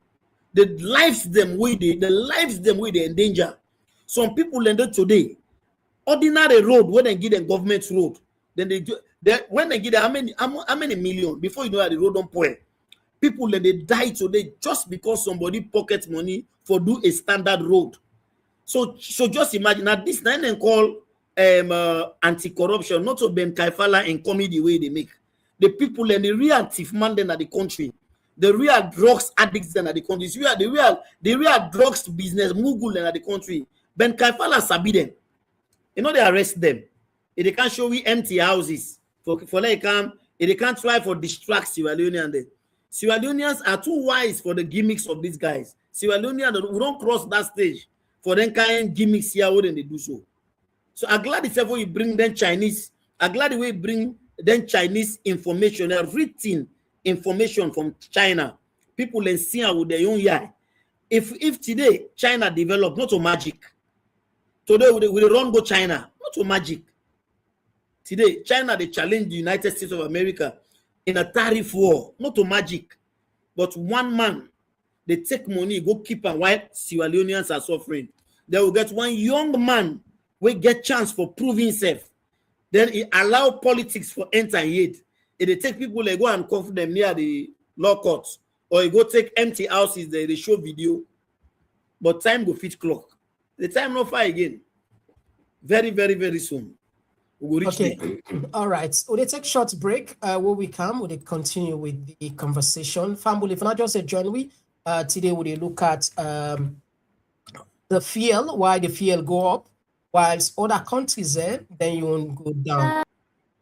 the lives them with they endanger. Some people ended today, ordinary road when they give them government road, then when they give them how many million before you know that the road don't pour. People then they die today just because somebody pockets money for do a standard road. So just imagine that this nine and call anti-corruption, not to Ben Kaifala and comedy way they make. The people and the real thief man then at the country, the real drugs addicts then at the country, the real drugs business mogul then at the country. Ben Kaifala sabi them. You know they arrest them. If they can't show we empty houses for they can't try for distract Sierra Leoneans. Then Sierra Leoneans are too wise for the gimmicks of these guys. Sierra Leoneans we don't cross that stage for them kind of gimmicks here when they do so. So I'm glad it's ever you bring them Chinese. I'm glad the way you bring them Chinese information, written information from China. People then see with their own eye. If today China develop not to magic. Today we run go China, not to magic. Today China they challenge the United States of America in a tariff war, not to magic. But one man, they take money, go keep and while Sierra Leoneans are suffering. They will get one young man will get chance for proving himself. Then he allow politics for enter aid. If they take people, they go and confront them near the law courts, or you go take empty houses, they show video. But time go fit clock. The time not far again. Very, very, very soon. We will reach Okay. All right. We'll take short break. When we come, we'll continue with the conversation. Family, if not just a journey, today we'll look at the fuel, why the fuel go up, whilst other countries then you won't go down.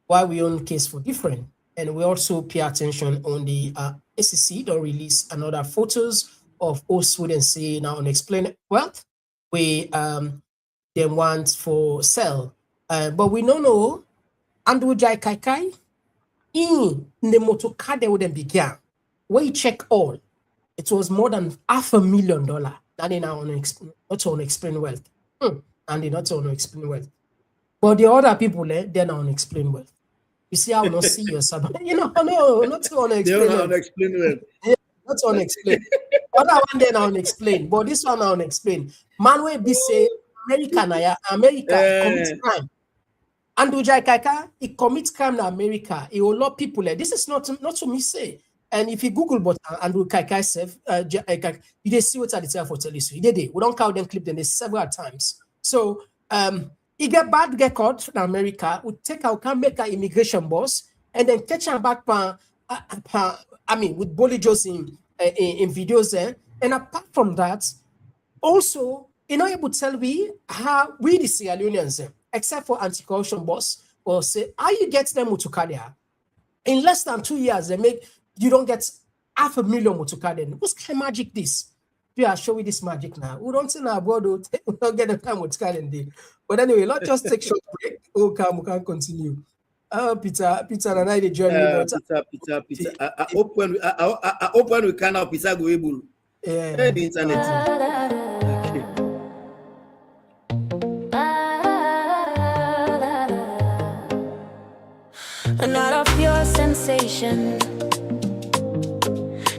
Why we own case for different. And we also pay attention on the ACC don't release another photos of all students saying now unexplained wealth we they want for sell. But we don't know Andrew Jai Kai in the motokade with them began. When you check all, it was more than $500,000. And they now not unexplained wealth. And they not unexplained wealth. But the other people, they're not unexplained wealth. You see how not see yourself. You know, no, not to unexplained wealth. Unexplained wealth. Yeah, not unexplained. Other one then unexplained, but this one unexplained. Man, where be say America commits crime. Andrew Jai Kaka, he commits crime in America. He will lot people. This is not to me say. And if you Google but Andrew Kai self, you they see what I tell for tell you. So we don't count them clip them several times. So he get bad record in America. We take out can make an immigration boss and then catch him back with Bolly Joes in videos there. And apart from that, also you're not able to tell me how we the Sierra Leoneans, except for anti-corruption boss, will say how you get them Mutukadia. In less than 2 years, you don't get $500,000 Mutukadia. What's kind of magic this? We are showing this magic now. We don't see now about we don't get the time Mutukadia. But anyway, let's just take short break. We can continue. Peter, and I the journey. Peter. I hope when we can now, Peter go able. Yeah. The internet. Not of pure sensation.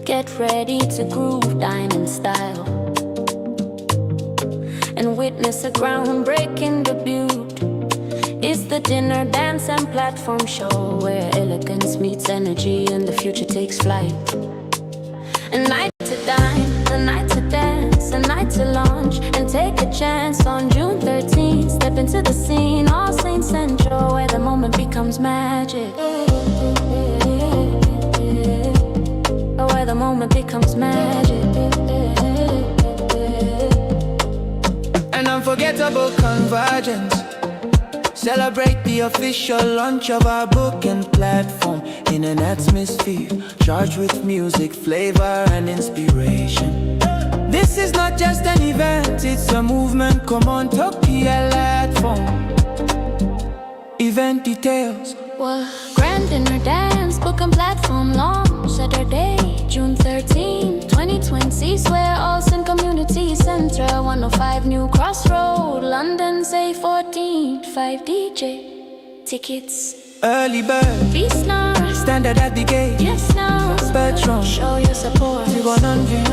Get ready to groove, dine in style, and witness a groundbreaking debut. It's the dinner, dance, and platform show where elegance meets energy and the future takes flight. A night to dine, a night to dance, a night to launch and take a chance on June 13th. Step into the scene, All Saints Central, where the moment becomes magic. Where the moment becomes magic. An unforgettable convergence. Celebrate the official launch of our book and platform in an atmosphere charged with music, flavor, and inspiration. This is not just an event, it's a movement. Komon Tok Platform. Event details. Well, grand dinner dance, book and platform launch. Saturday, June 13, 2020. Swear Olsen Community Centre, 105 New Cross Road, London, say 14, 5 DJ. Tickets. Early bird, Beast now. standard at the gate. Yes, now. Spectrum, Show your support. 100.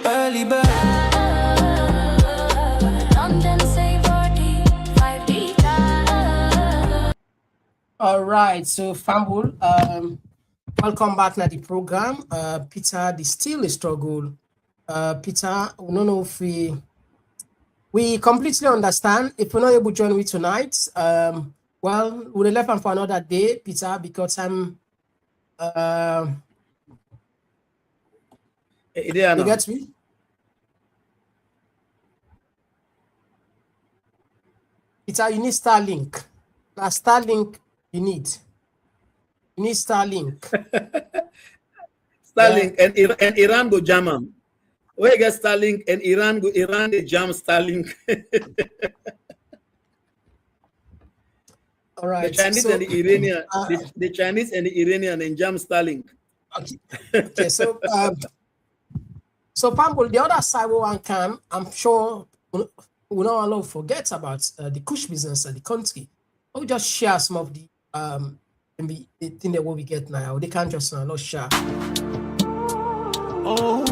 Early bird. London, say 14, 5 DJ. All right, so Fambul, welcome back to the program. Peter, there's still a struggle. Peter, we don't know if we completely understand. If you're not able to join me tonight, well, we'll left him for another day, Peter, because I'm you get me? Peter, you need Starlink. Now Starlink you need Starlink. Starlink and Iran go jam am. Where you get Starlink and Iran they jam Starlink. All right. The Chinese and the Iranian, the Chinese and the Iranian and jam Starlink. Okay, so Pambul, the other side we want come, I'm sure we not allow forget about the Kush business of the country. We'll just share some of the thing that what we get now. They can't just not share. Oh,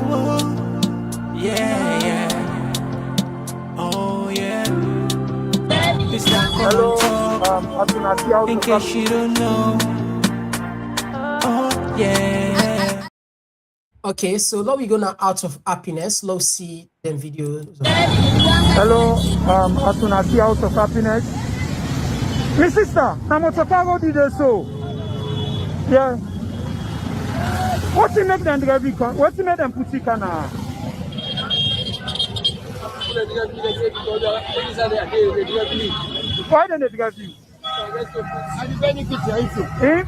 yeah. Oh, yeah. It's that Komon Tok. In case you don't know. Oh, yeah. Okay, so now we're gonna out of happiness. Let's see them videos. Hello, as soon as out of happiness. My sister, I'm at Chicago did so. Yeah. What's in them drive? What's in them put it now? Why don't they drive you?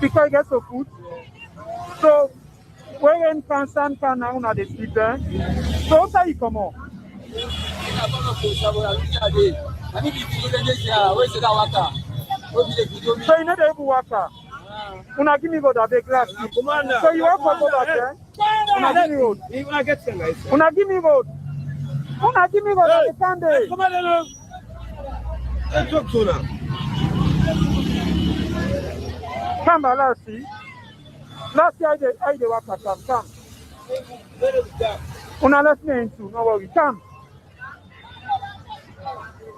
Because I get so food. So when concern can now na the sleep, so how you come on? So you know the worker. Una give me go that big glass. So you want to go back there? Una give me road. Una give me road. Una give me road at the Sunday. Come on, let's talk to her. Come, let's see. Last year I did work at come. Una let me into, no worry. Come.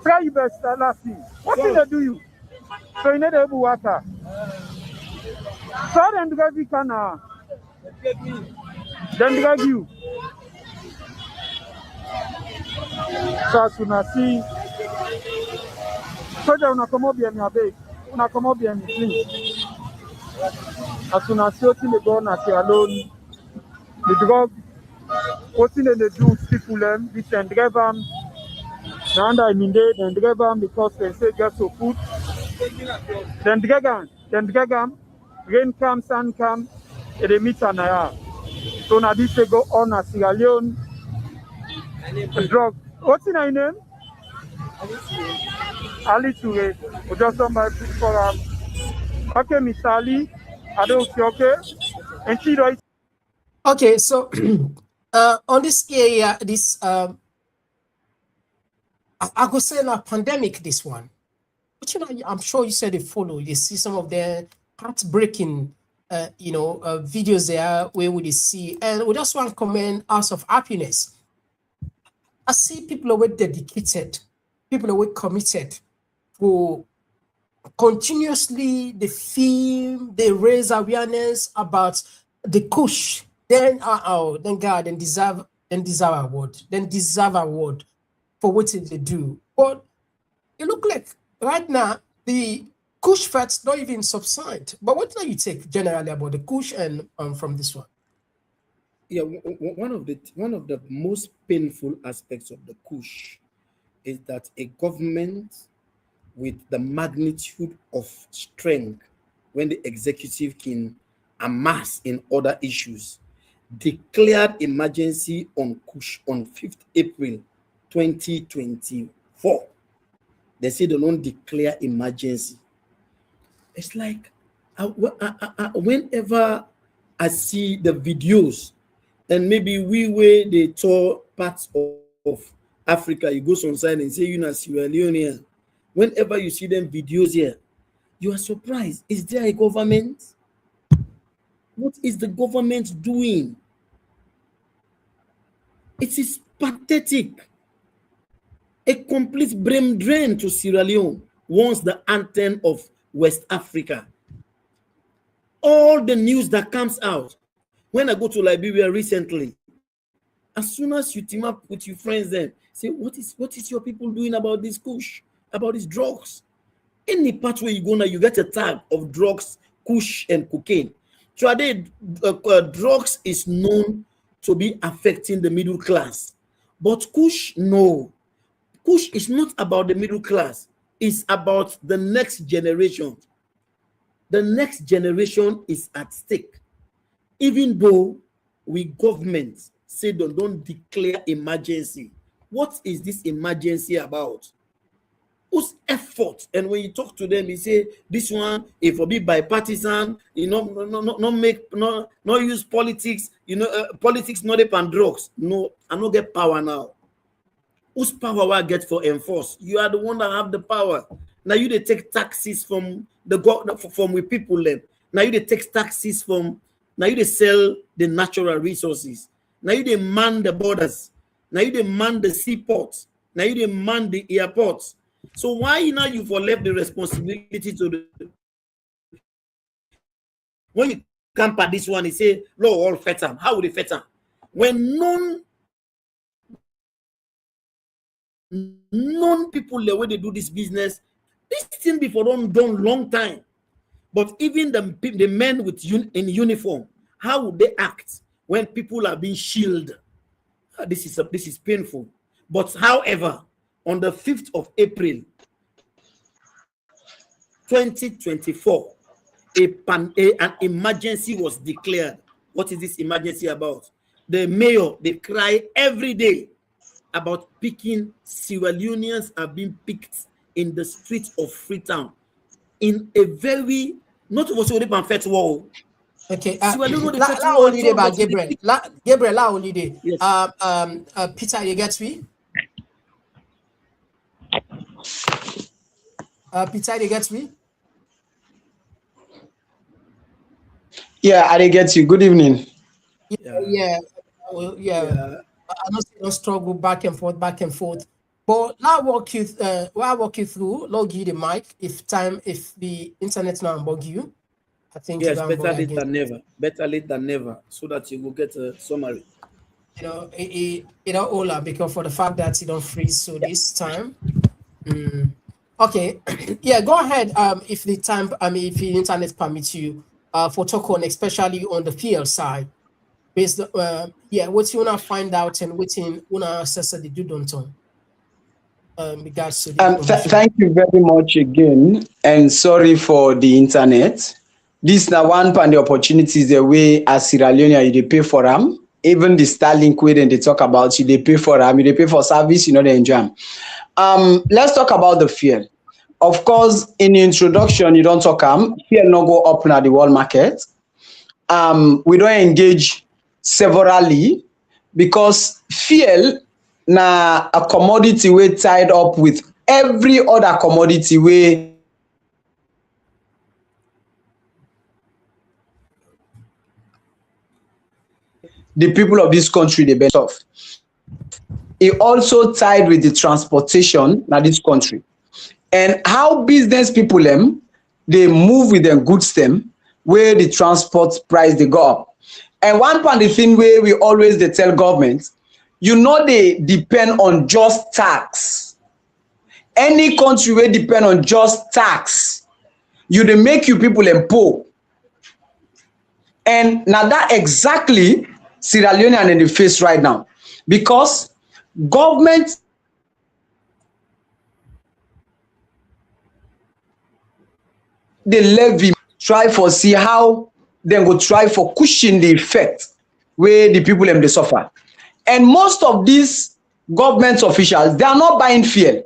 Try your best last year. What did they do you? So you need to able water. So then drag you can then drag you. So as soon as see, so they will come up here, my baby. Una come up here, please. As soon as you see the gun as you alone, the drug, what thing they do, people them, this and drive them. And I mean they then drive them because they say just so food. Then drag them. Rain comes, sun comes, and they meet an hour. So now this they go on a Sierra Leone drug. What's in your name? Ali Toure. We just done my book for okay, Miss Ali. I don't see okay. And she right. Okay, so on this area, this I could say a pandemic. This one, but you know, I'm sure you said they follow. You see some of the heartbreaking, videos there where we see, and we just want to comment House of Happiness. I see people who are dedicated, people who are committed, who continuously they film, they raise awareness about the Kush. Then then God, then deserve award for what they do. But it look like right now the Kush facts not even subside. But what do you take generally about the Kush and from this one? Yeah, one of the most painful aspects of the Kush is that a government with the magnitude of strength when the executive can amass in other issues declared emergency on Kush on 5th April 2024. They say they don't declare emergency. It's like Whenever I see the videos, and maybe where they tour parts of Africa, you go somewhere and say, you know, Sierra Leone. Whenever you see them videos here, you are surprised. Is there a government? What is the government doing? It is pathetic. A complete brain drain to Sierra Leone, once the anthem of West Africa. All the news that comes out, when I go to Liberia recently, as soon as you team up with your friends then, say, what is your people doing about this kush, about these drugs? Any part where you go now, you get a tag of drugs, kush and cocaine. Today, drugs is known to be affecting the middle class. But kush, no. Kush is not about the middle class. It's about the next generation. The next generation is at stake. Even though we governments say don't declare emergency. What is this emergency about? Whose effort? And when you talk to them, you say this one, if will be bipartisan, you know, not use politics, you know, politics not upon drugs. No, I don't get power now. Whose power will I get for enforce? You are the one that have the power. Now you they take taxes from the government, from we people them. Now you they take taxes from. Now you they sell the natural resources. Now you they man the borders. Now you they man the seaports. Now you they man the airports. So why now you for left the responsibility to the when you camp at this one, you say, "Law all fet them." How would they fet them? When non people the way they do this business, this thing before done long time. But even the men with in uniform, how would they act when people are being shielded? This is painful. But however, on the 5th of April, 2024, an emergency was declared. What is this emergency about? The mayor, they cry every day about picking. Sierra Leoneans are being picked in the streets of Freetown in a very not over so unfair wall. Okay, la only day about Gabriel. Gabriel, la only day. Yes. Peter, you get me? Peter, you get me? Yeah, I get you. Good evening. Yeah. I know you don't struggle back and forth. But I'll walk you through. Log you the mic if the internet now bug you. I think yes, better late than never. Better late than never, so that you will get a summary. You know, it all because for the fact that you don't freeze so this time. Okay, yeah, go ahead. If the time, if the internet permits you, for talk on, especially on the field side, based what you wanna find out and what you wanna assess the do don't regards to the thank you very much again, and sorry for the internet. This now one and the opportunities the way as Sierra Leone you pay for them. Even the Starlink way then they talk about you, they pay for them, they pay for service, you know, they enjoy. Let's talk about the fuel. Of course, in the introduction, you don't talk fuel no go up in the world market. We don't engage severally because fuel na a commodity we tied up with every other commodity we the people of this country they best off. It also tied with the transportation in this country and how business people they move with their goods where the transport price they go up. And one part the thing where we always they tell government, you know, they depend on just tax. Any country where depend on just tax, you they make you people poor. And now that exactly Sierra Leone are in the face right now because government the levy try for see how they go try for cushion the effect where the people they suffer. And most of these government officials, they are not buying fuel.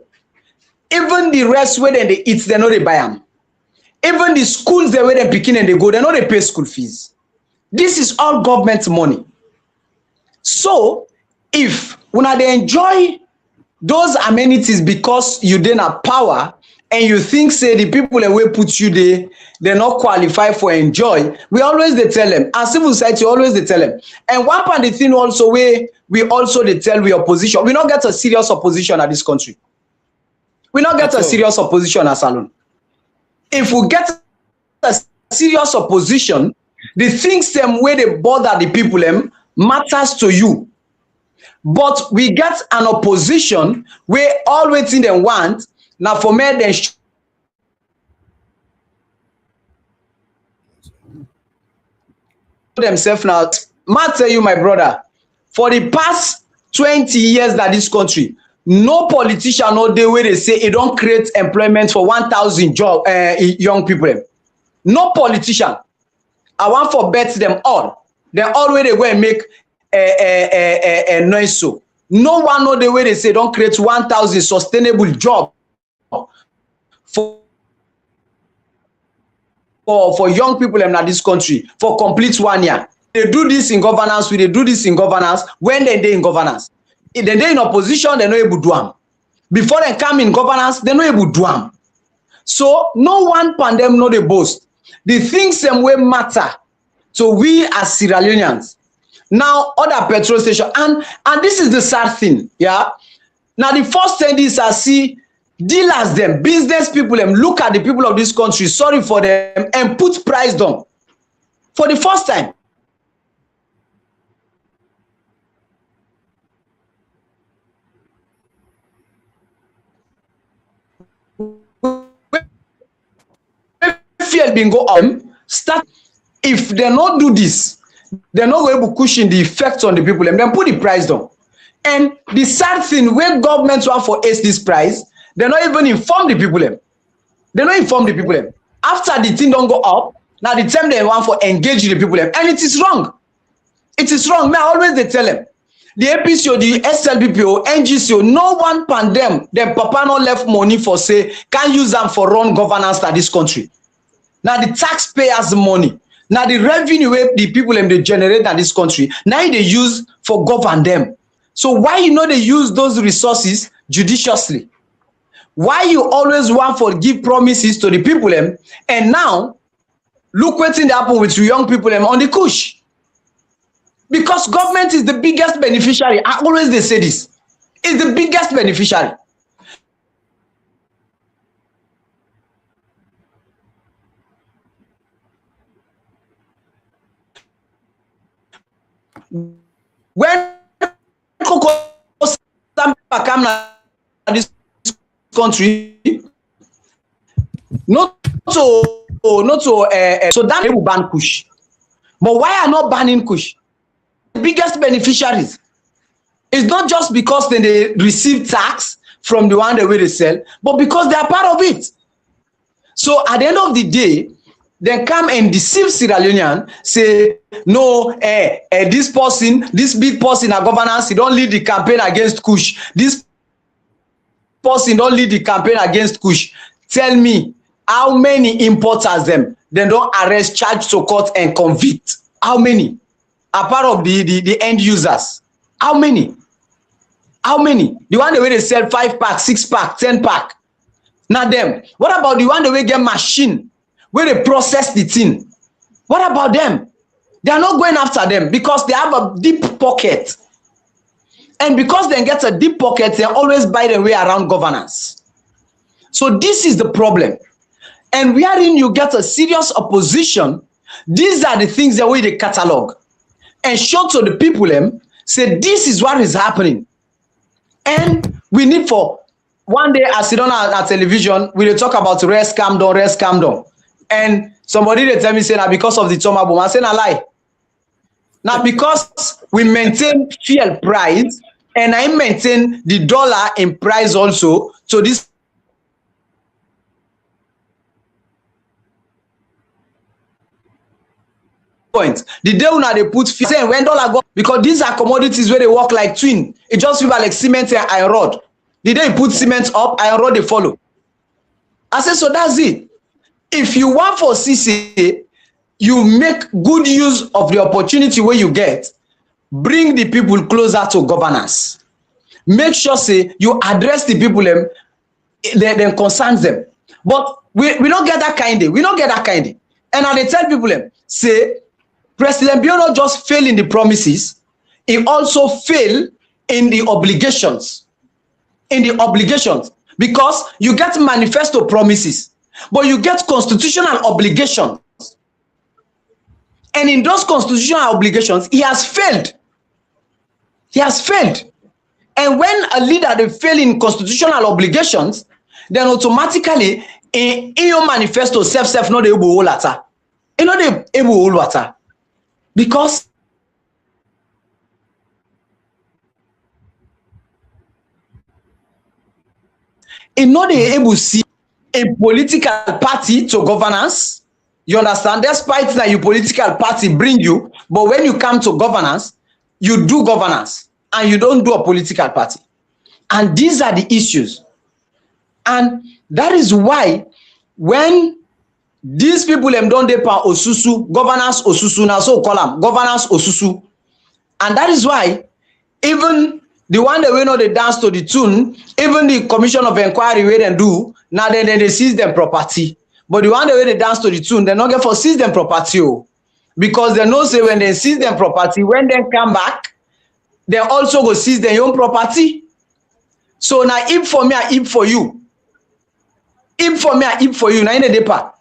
Even the rest where they eat, they know they buy them. Even the schools the way they picking and they go, they know they pay school fees. This is all government money. So if when they enjoy those amenities because you didn't have power and you think say the people that will put you there, they're not qualified for enjoy, we always they tell them, as civil society always they tell them. And one part the thing also we also they tell we opposition, we not get a serious opposition at this country. We not get a serious opposition as alone. If we get a serious opposition, the things them where they bother the people them matters to you. But we get an opposition where all waiting they want now for me then themselves now. I tell you, my brother, for the past 20 years that this country, no politician no day where they say it don't create employment for 1,000 job young people. No politician. I want for bet them all. They always they go and make a noise so. No one know the way they say don't create 1,000 sustainable job for young people in this country for complete 1 year. They do this in governance, they do this in governance when they in governance. If they in opposition, they're not able to do them. Before they come in governance, they're not able to do them. So no one pandemic no they boast. The things them way matter to we as Sierra Leoneans. Now other petrol station and this is the sad thing, yeah. Now the first thing is I see dealers them, business people them look at the people of this country, sorry for them and put price down for the first time. Fear being go on start if they not do this, they're not able to cushion the effects on the people and then put the price down. And the sad thing when governments want for ace this price, they're not even inform the people them. They don't inform the people them. After the thing don't go up, now the time they want for engage the people them, and it is wrong. It is wrong. Me always they tell them. The APCO, the SLBPO, NGCO, no one pandem, them papa no left money for say can use them for run governance at this country. Now the taxpayers' money, now the revenue the people they generate in this country, now they use for govern them. So why you know they use those resources judiciously? Why you always want for give promises to the people them, and now look what's in the happen with young people them on the kush? Because government is the biggest beneficiary. I always they say this. It's the biggest beneficiary. When come this country, not so that they will ban kush. But why are not banning kush? The biggest beneficiaries. It's not just because they receive tax from the one they sell, but because they are part of it. So at the end of the day, they come and deceive Sierra Leonean, say, no, this person, this big person in governance, he don't lead the campaign against Kush. This person don't lead the campaign against Kush. Tell me, how many importers them? They don't arrest, charge to court and convict. How many? Are part of the end users. How many? How many? The one the way they sell 5-pack, 6-pack, 10-pack. Not them. What about the one the way get machine? Where they process the thing. What about them? They are not going after them because they have a deep pocket. And because they get a deep pocket, they always buy their way around governance. So this is the problem. And wherein you get a serious opposition, these are the things that way they catalog and show to the people them, say this is what is happening. And we need for one day, as you don't know at television, we will talk about rest, calm down. And somebody they tell me say now because of the Toma boom, I say na lie. Now because we maintain fuel price and I maintain the dollar in price also, so this point. The day when they put say when dollar go because these are commodities where they work like twin. It just feel like cement and iron rod. The day you put cement up, iron rod they follow. I say so that's it. if you want for CCA, you make good use of the opportunity where you get, bring the people closer to governance. Make sure say you address the people them concerns them. But we don't get that kind of, we don't get that kind of. And I tell people them, say, President Bio not just fail in the promises, he also fail in the obligations. In the obligations. Because you get manifesto promises, but you get constitutional obligations. And in those constitutional obligations, he has failed. He has failed. And when a leader they fail in constitutional obligations, then automatically in your manifesto self not able to hold water. You know they able to hold water. Because in not able to see a political party to governance. You understand? Despite that your political party bring you, but when you come to governance, you do governance and you don't do a political party. And these are the issues. And that is why when these people don't depend osusu, governance osusu, now so call them governance osusu. And that is why even the one that we know they dance to the tune, even the commission of inquiry where they do, now then they seize them property. But the one that they dance to the tune, they not get for seize them property. Because they know say when they seize them property, when they come back, they also go seize their own property. So now if for me, I if for you. If for me, I if for you. Now in the depart.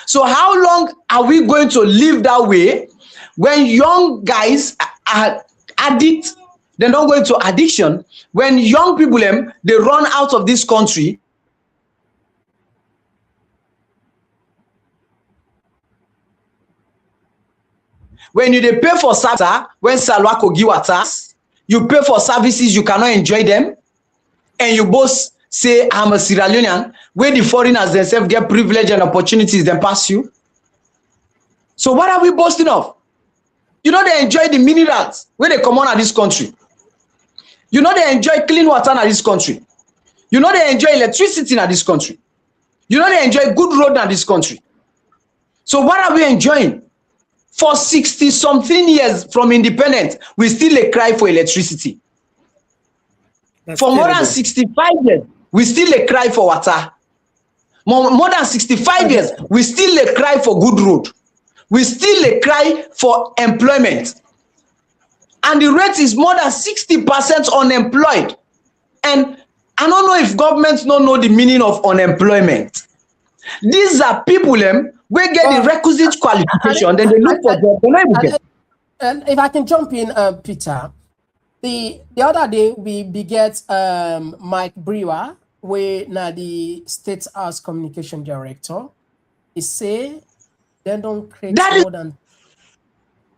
So how long are we going to live that way when young guys are addict? They're not going to addiction. When young people they run out of this country. When you they pay for service, when Salwako give a tax, you pay for services, you cannot enjoy them. And you both say, I'm a Sierra Leonean, where the foreigners themselves get privilege and opportunities than pass you. So what are we boasting of? You know they enjoy the minerals where they come on at this country. You know they enjoy clean water in this country. You know they enjoy electricity in this country. You know they enjoy good road in this country. So what are we enjoying? For 60-something years from independence, we still cry for electricity. That's for more terrible. than 65 years, we still cry for water. More than 65 years, we still cry for good road. We still cry for employment. And the rate is more than 60% unemployed. And I don't know if governments don't know the meaning of unemployment. These are people we get the requisite qualification, then they look for jobs. And if I can jump in, Peter, the other day we beget Mike Brewer, we now the State House Communication Director. He say they don't create that more than.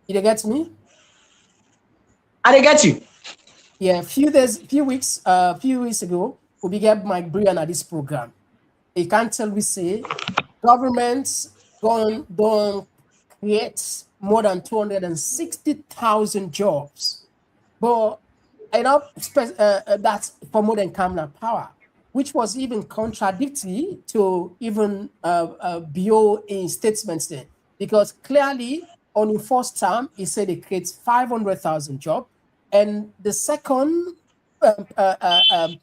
Did you get me? I get you. Yeah, few weeks ago, we began Mike Brewer at this program. He can't tell we say governments don't create more than 260,000 jobs, but I know that's for more than Kamna power, which was even contradictory to even BO in statements there, because clearly on the first term he said it creates 500,000 jobs, and the second time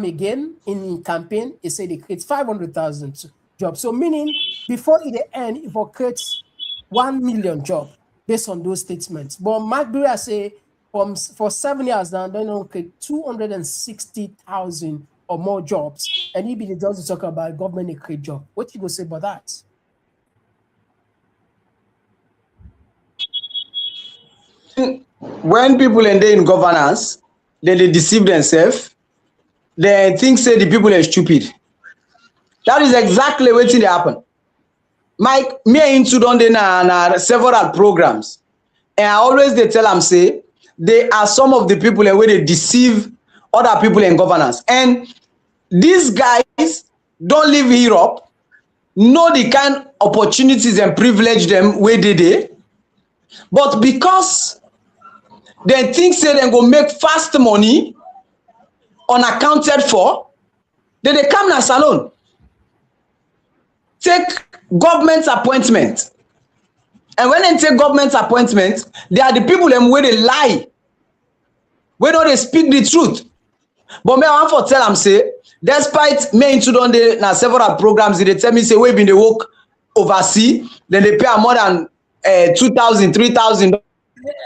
again in the campaign he said it creates 500,000 jobs. So meaning before it end, it will create 1 million jobs based on those statements. But Mark Brewer say for 7 years now, they don't create 260,000 or more jobs. And he be the judge to talk about government create job. What you go say about that? When people end in governance, then they deceive themselves. They think say the people are stupid. That is exactly what they happen. Mike, me and Intu don dey na several programs, and I always they tell them say they are some of the people where they deceive other people in governance. And these guys don't live Europe, know the kind of opportunities and privilege them where they dey, but because they think say they go make fast money unaccounted for, then they come na salon. Take government appointment. And when they say government appointment, they are the people them where they lie, where don't they speak the truth. But me, I want for tell them say, despite me into done the na several programs, they tell me say we been they work overseas, then they pay more than 2,000, 3,000.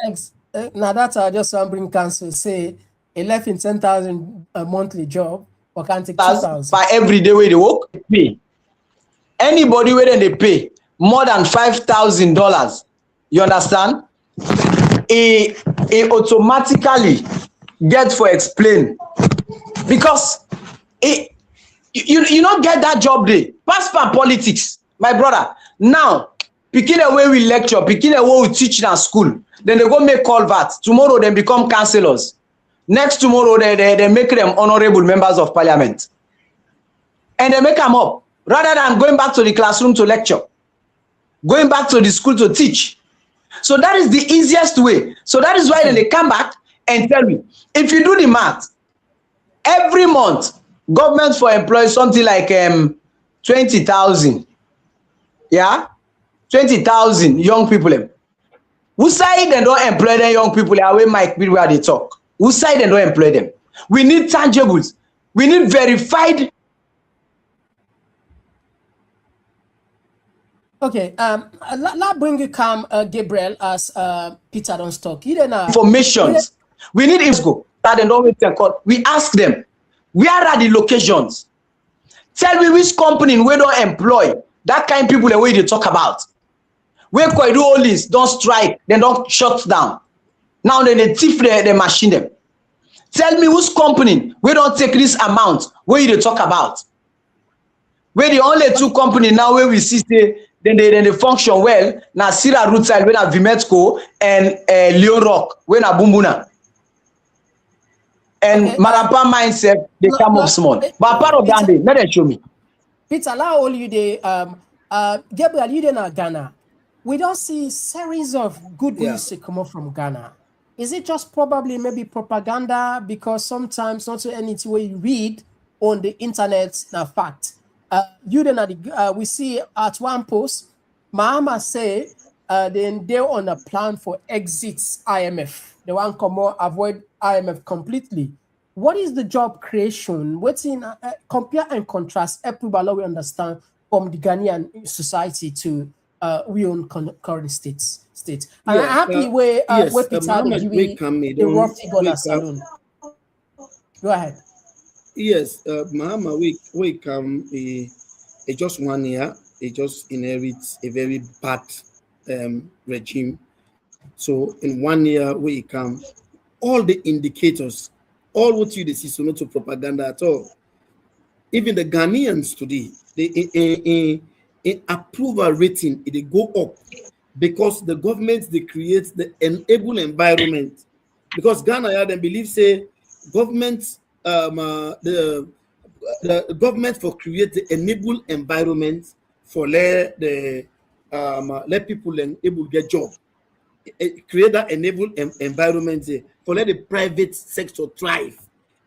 Yes. Now that's just bring council say 11 10,000 a monthly job or can't take 2,000 by every day where they work. Pay anybody where they pay more than $5,000. You understand? It automatically get for explain because you don't get that job day. Pass by politics, my brother. Now, picking away we lecture, picking away we teach in our school. Then they go make culvert. Tomorrow they become councillors. Next tomorrow they make them honorable members of parliament. And they make them up. Rather than going back to the classroom to lecture. Going back to the school to teach. So that is the easiest way. So that is why then they come back and tell me, if you do the math, every month, government for employ something like 20,000. Yeah? 20,000 young people. Who side they don't employ them young people away Mike where they talk? Who side they don't employ them? We need tangibles. We need verified. Okay, let bring you come Gabriel as Peter don't talk. Informations. We need info that they don't wait their call. We ask them, where are the locations? Tell me which company we don't employ that kind of people the way they talk about. Where quite do all this, don't strike, then don't shut down. Now then they thief the machine them. Tell me which company we don't take this amount where they talk about. We're the only two company now where we see say then they function well. Now Sierra Rootside, when Vimetco and Leon Rock, when Bumbuna. And okay. Marapa mindset, they come up small. But part of that, let them show me. Peter, allow all you day. Gabriel, you in Ghana. We don't see series of good news come up from Ghana. Is it just probably maybe propaganda? Because sometimes not anything where you read on the internet, fact. We see at one post, Mahama say then they're on a plan for exits IMF. They want to avoid IMF completely. What is the job creation? What's in compare and contrast? Everybody we understand from the Ghanaian society to we own current states. And I'm happy where Peter the rough figure salon. Go ahead. Yes, Mahama, we come just 1 year, it just inherits a very bad regime. So in 1 year, we come, all the indicators, all what you see, so not to propaganda at all. Even the Ghanaians today, they approval rating, they go up because the government they create the enable environment. Because Ghana they believe say government the government for create the enable environment for let people able get job. Create that enable environment for let the private sector thrive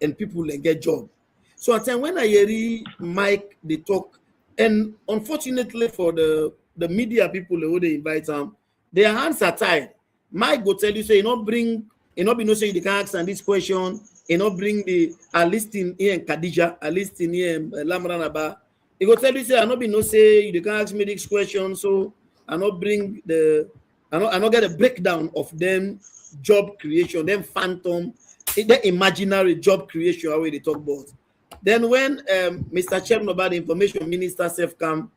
and people get job. So at time when I hear Mike they talk, and unfortunately for the media people who they invite them, their hands are tied. Mike go tell you say you not bring be no say you can ask and this question. Not bring the a list in here in Khadija, a list in here in Lamranaba. He go tell you say I not be no say you can ask me this question, so I not bring I not get a breakdown of them job creation, them phantom, the imaginary job creation how they talk about. Then when Mr. Chairman about the information minister self come,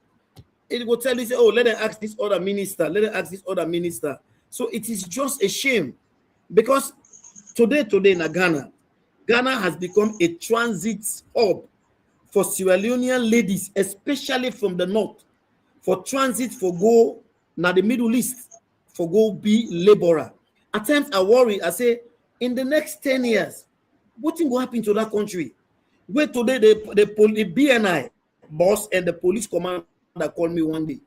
it will tell you say, oh, let them ask this other minister, let them ask this other minister. So it is just a shame because today in Ghana has become a transit hub for Sierra Leonean ladies, especially from the north, for transit for go now the Middle East, for go be laborer. At times I worry, I say, in the next 10 years, what will happen to that country? Where today the BNI boss and the police commander called me one day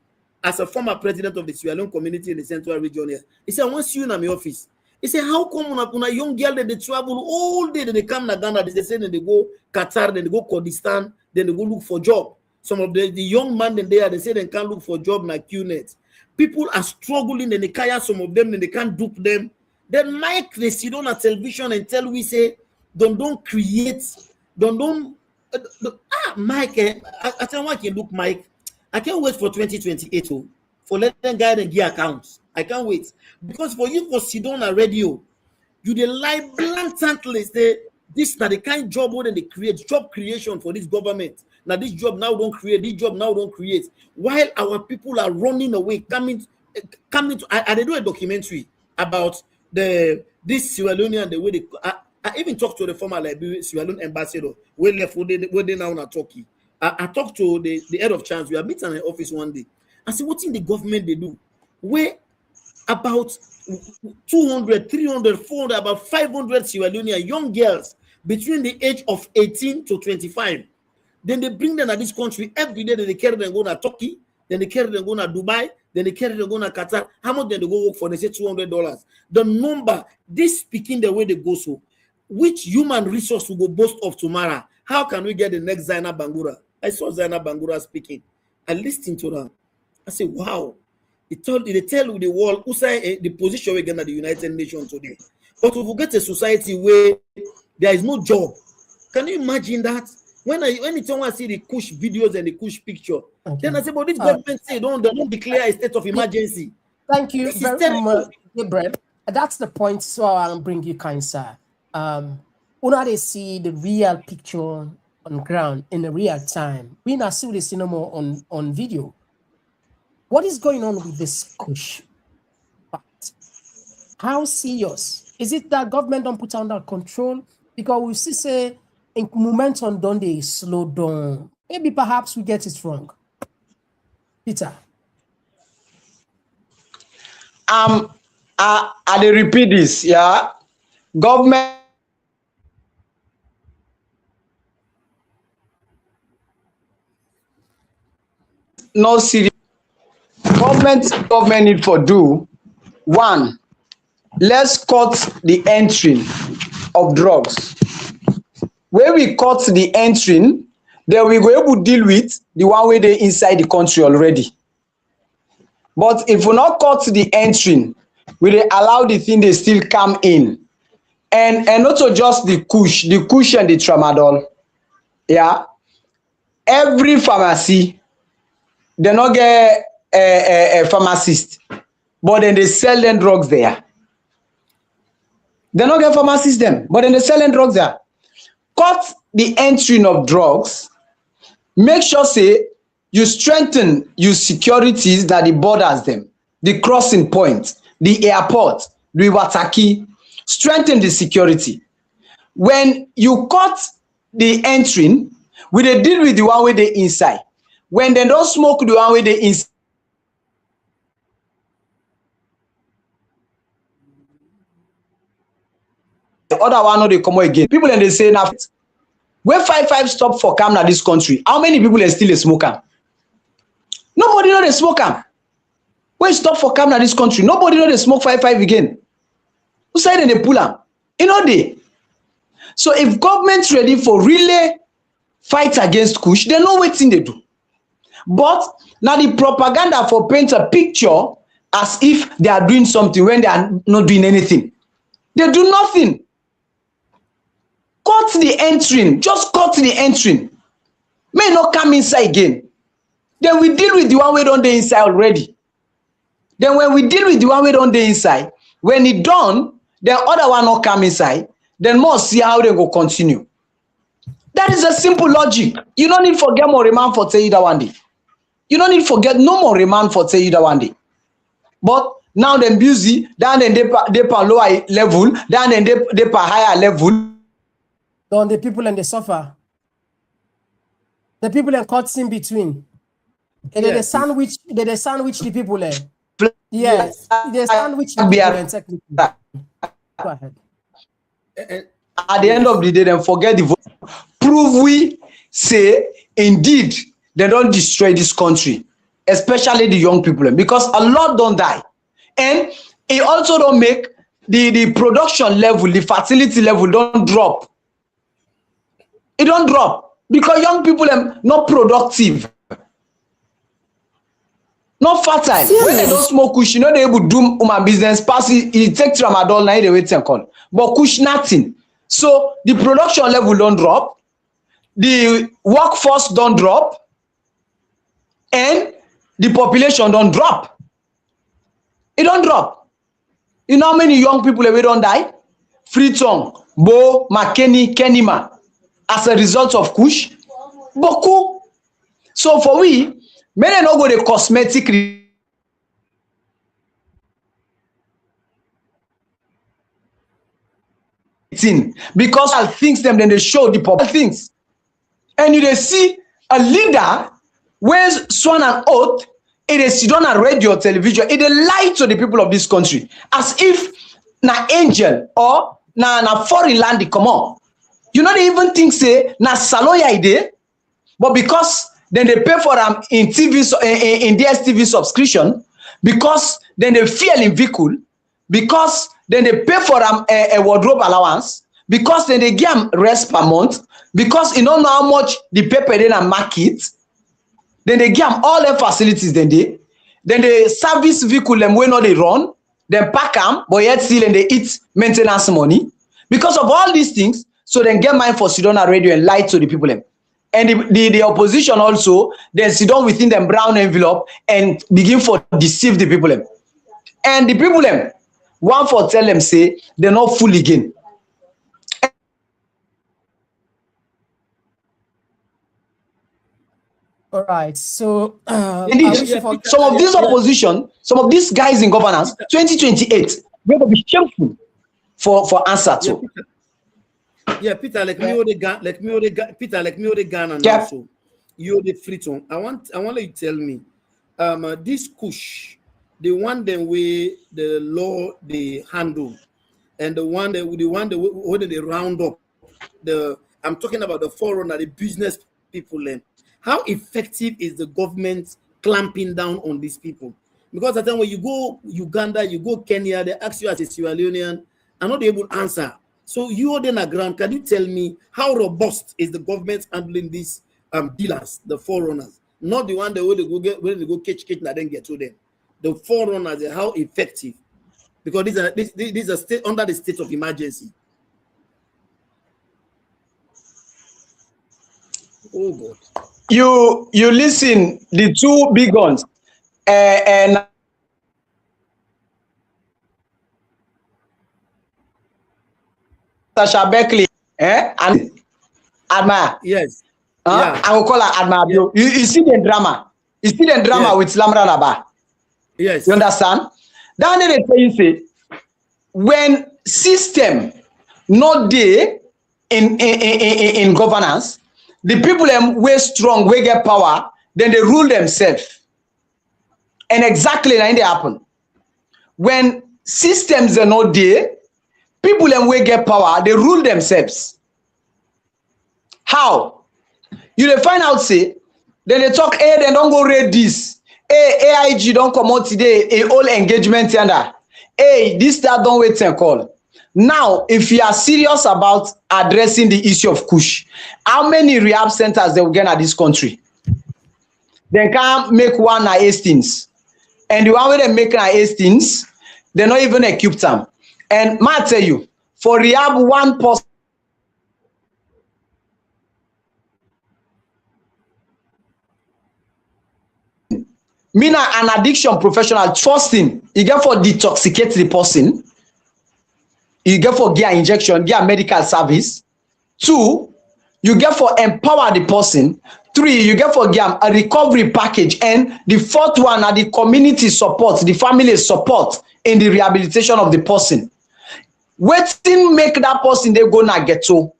as a former president of the Sierra Leone community in the central region here. He said, I want you in my office. He said, how come on a young girl that they travel all day, they come to Ghana, they say they go Qatar, then they go Kurdistan, then they go look for job. Some of the young men in there, they say they can't look for job like QNet. People are struggling and they hire some of them and they can't dupe them. Then Mike, they sit on a television and tell we say, don't create, Mike, I tell you what I can look, Mike. I can't wait for 2028 for let them guide and gear accounts. I can't wait. Because for you for sit on a radio, you they lie blatantly say this is the kind of job where they create job creation for this government. Now this job now don't create, this job now don't create. While our people are running away, coming to I do a documentary about this Sierra Leone and the way they I even talked to the former Sierra Leone ambassador where they now in Turkey. I talked to the head of chance. We are meeting in the office one day. I said, what in the government they do? Where about 200, 300, 400, about 500 Sierra Leonean young girls between the age of 18 to 25. Then they bring them to this country every day. Then they carry them go to Turkey. Then they carry them go to Dubai. Then they carry them go to Qatar. How much then they go work for? They say $200. The number, this speaking the way they go so. Which human resource will go boast of tomorrow? How can we get the next Zainab Bangura? I saw Zainab Bangura speaking. I listened to her. I said, wow. They tell the world who say the position we get at the United Nations today. But if we get a society where there is no job, can you imagine that? When I see the Kush videos and the Kush picture, then I say, but this government say don't declare a state of emergency. Thank you very much, Gabriel. That's the point. So I'll bring you, kind sir. Una they see the real picture on ground in the real time. We not see the cinema on video. What is going on with this Kush? How serious is it that government don't put under control? Because we see say in momentum don't they slow down. Maybe perhaps we get it wrong. Peter. I repeat this, yeah. Government no serious. Government need for do one. Let's cut the entry of drugs. When we cut the entry, then we go able to deal with the one way they inside the country already. But if we not cut the entry, we they allow the thing they still come in, and not just the Kush and the tramadol. Yeah, every pharmacy they not get a pharmacist, but then they sell them drugs there. They not get pharmacists them, but then they sell them drugs there. Cut the entry of drugs. Make sure say you strengthen your securities that the borders them, the crossing points, the airport, the Wataki. Strengthen the security. When you cut the entry, we they deal with the one way they inside. When they don't smoke the one way they inside. The other one no they come again. People and they say now when 5-5 stop for cam in this country, how many people are still a smoker? Nobody know they smoke cam. When stop for cam in this country, nobody know they smoke 5-5 again. Who said they pull am? You know they. So if government's ready for really fight against Kush, they know what thing they do. But now the propaganda for paint a picture as if they are doing something when they are not doing anything. They do nothing. Cut the entry. Just cut the entry. May not come inside again. Then we deal with the one way on the inside already. Then when we deal with the one way on the inside, when it done, then other one not come inside, then more see how they go continue. That is a simple logic. You don't need forget more remand for say either one day. You don't need forget no more remand for say either one day. But now them busy, then they per lower level, then they per higher level. Don't the people and they suffer. The people are caught in between. And they sandwich the people there. Yes, they sandwich the people and technically. Go ahead. At the end of the day, then forget the vote. Prove we say indeed they don't destroy this country, especially the young people, because a lot don't die. And it also don't make the production level, the fertility level don't drop. It don't drop because young people are not productive. Not fertile. When they don't smoke kush, you know they able to do human business pass it take tramadol now they wait and call. But kush nothing. So the production level don't drop, the workforce don't drop, and the population don't drop. It don't drop. You know how many young people we don't die? Freeton, Bo, McKinney, Kenima, as a result of kush. Boku. So for we, many not go the cosmetic thing because I things them then they show the popular things. And you they see a leader wears sworn an oath, it is sit on a radio television, it lie to the people of this country as if na angel or na foreign land they come on. You know they even think say na saloya ide, but because then they pay for them in TV in DSTV subscription, because then they fuel in vehicle, because then they pay for them a wardrobe allowance, because then they give them rest per month, because you don't know how much the paper then and market, then they give them all their facilities then they service vehicle them when not they run, then pack them, but yet still and they eat maintenance money. Because of all these things, so then get mine for Sidona Radio and lie to the people them. And the opposition also then sit down within them brown envelope and begin for deceive the people them. And the people them, one for tell them say they're not full again. All right. So indeed, some of this opposition, some of these guys in governance, 2028, we're gonna be shameful for answer to. Yeah, Peter, like me or the Peter, like me or the Ghana Yeah. also. You're the Freeton. I want you to tell me, this kush, the one then way the law they handle, and the one that they round up. I'm talking about the forerunner, the business people. Then, how effective is the government clamping down on these people? Because at the time when you go Uganda, you go Kenya, they ask you as a Sierra Leonean, I'm not able to answer. So you are then a ground. Can you tell me how robust is the government handling these dealers, the forerunners? Not the one that will go get when they go catch and then get to them. The forerunners and how effective, because these are state under the state of emergency. Oh God. You listen the two big ones and Sasha Beckley and Adma. Yes. Yeah. I will call her Adma. Yeah. You see the drama. You see the drama Yeah. with Lamra Naba. Yes. You understand? Then they tell you say when system not there in governance, the people them way strong, way get power, then they rule themselves. And exactly like that happen. When systems are not there, people them way get power, they rule themselves. How? You dey find out say, then they talk, hey, they don't go read this. Hey, AIG don't come out today, a whole engagement yonder. Hey, this that don't wait and call. Now, if you are serious about addressing the issue of kush, how many rehab centers they will get at this country? They can't make one at Hastings. And the one where they make at Hastings, they're not even equipped them. And I tell you, for rehab one person, mean an addiction professional, first thing, you get for detoxicate the person, you get for get injection, get medical service. 2, you get for empower the person. 3, you get for get a recovery package. And the 4th one are the community support, the family support in the rehabilitation of the person. Wetin make that person they go na ghetto?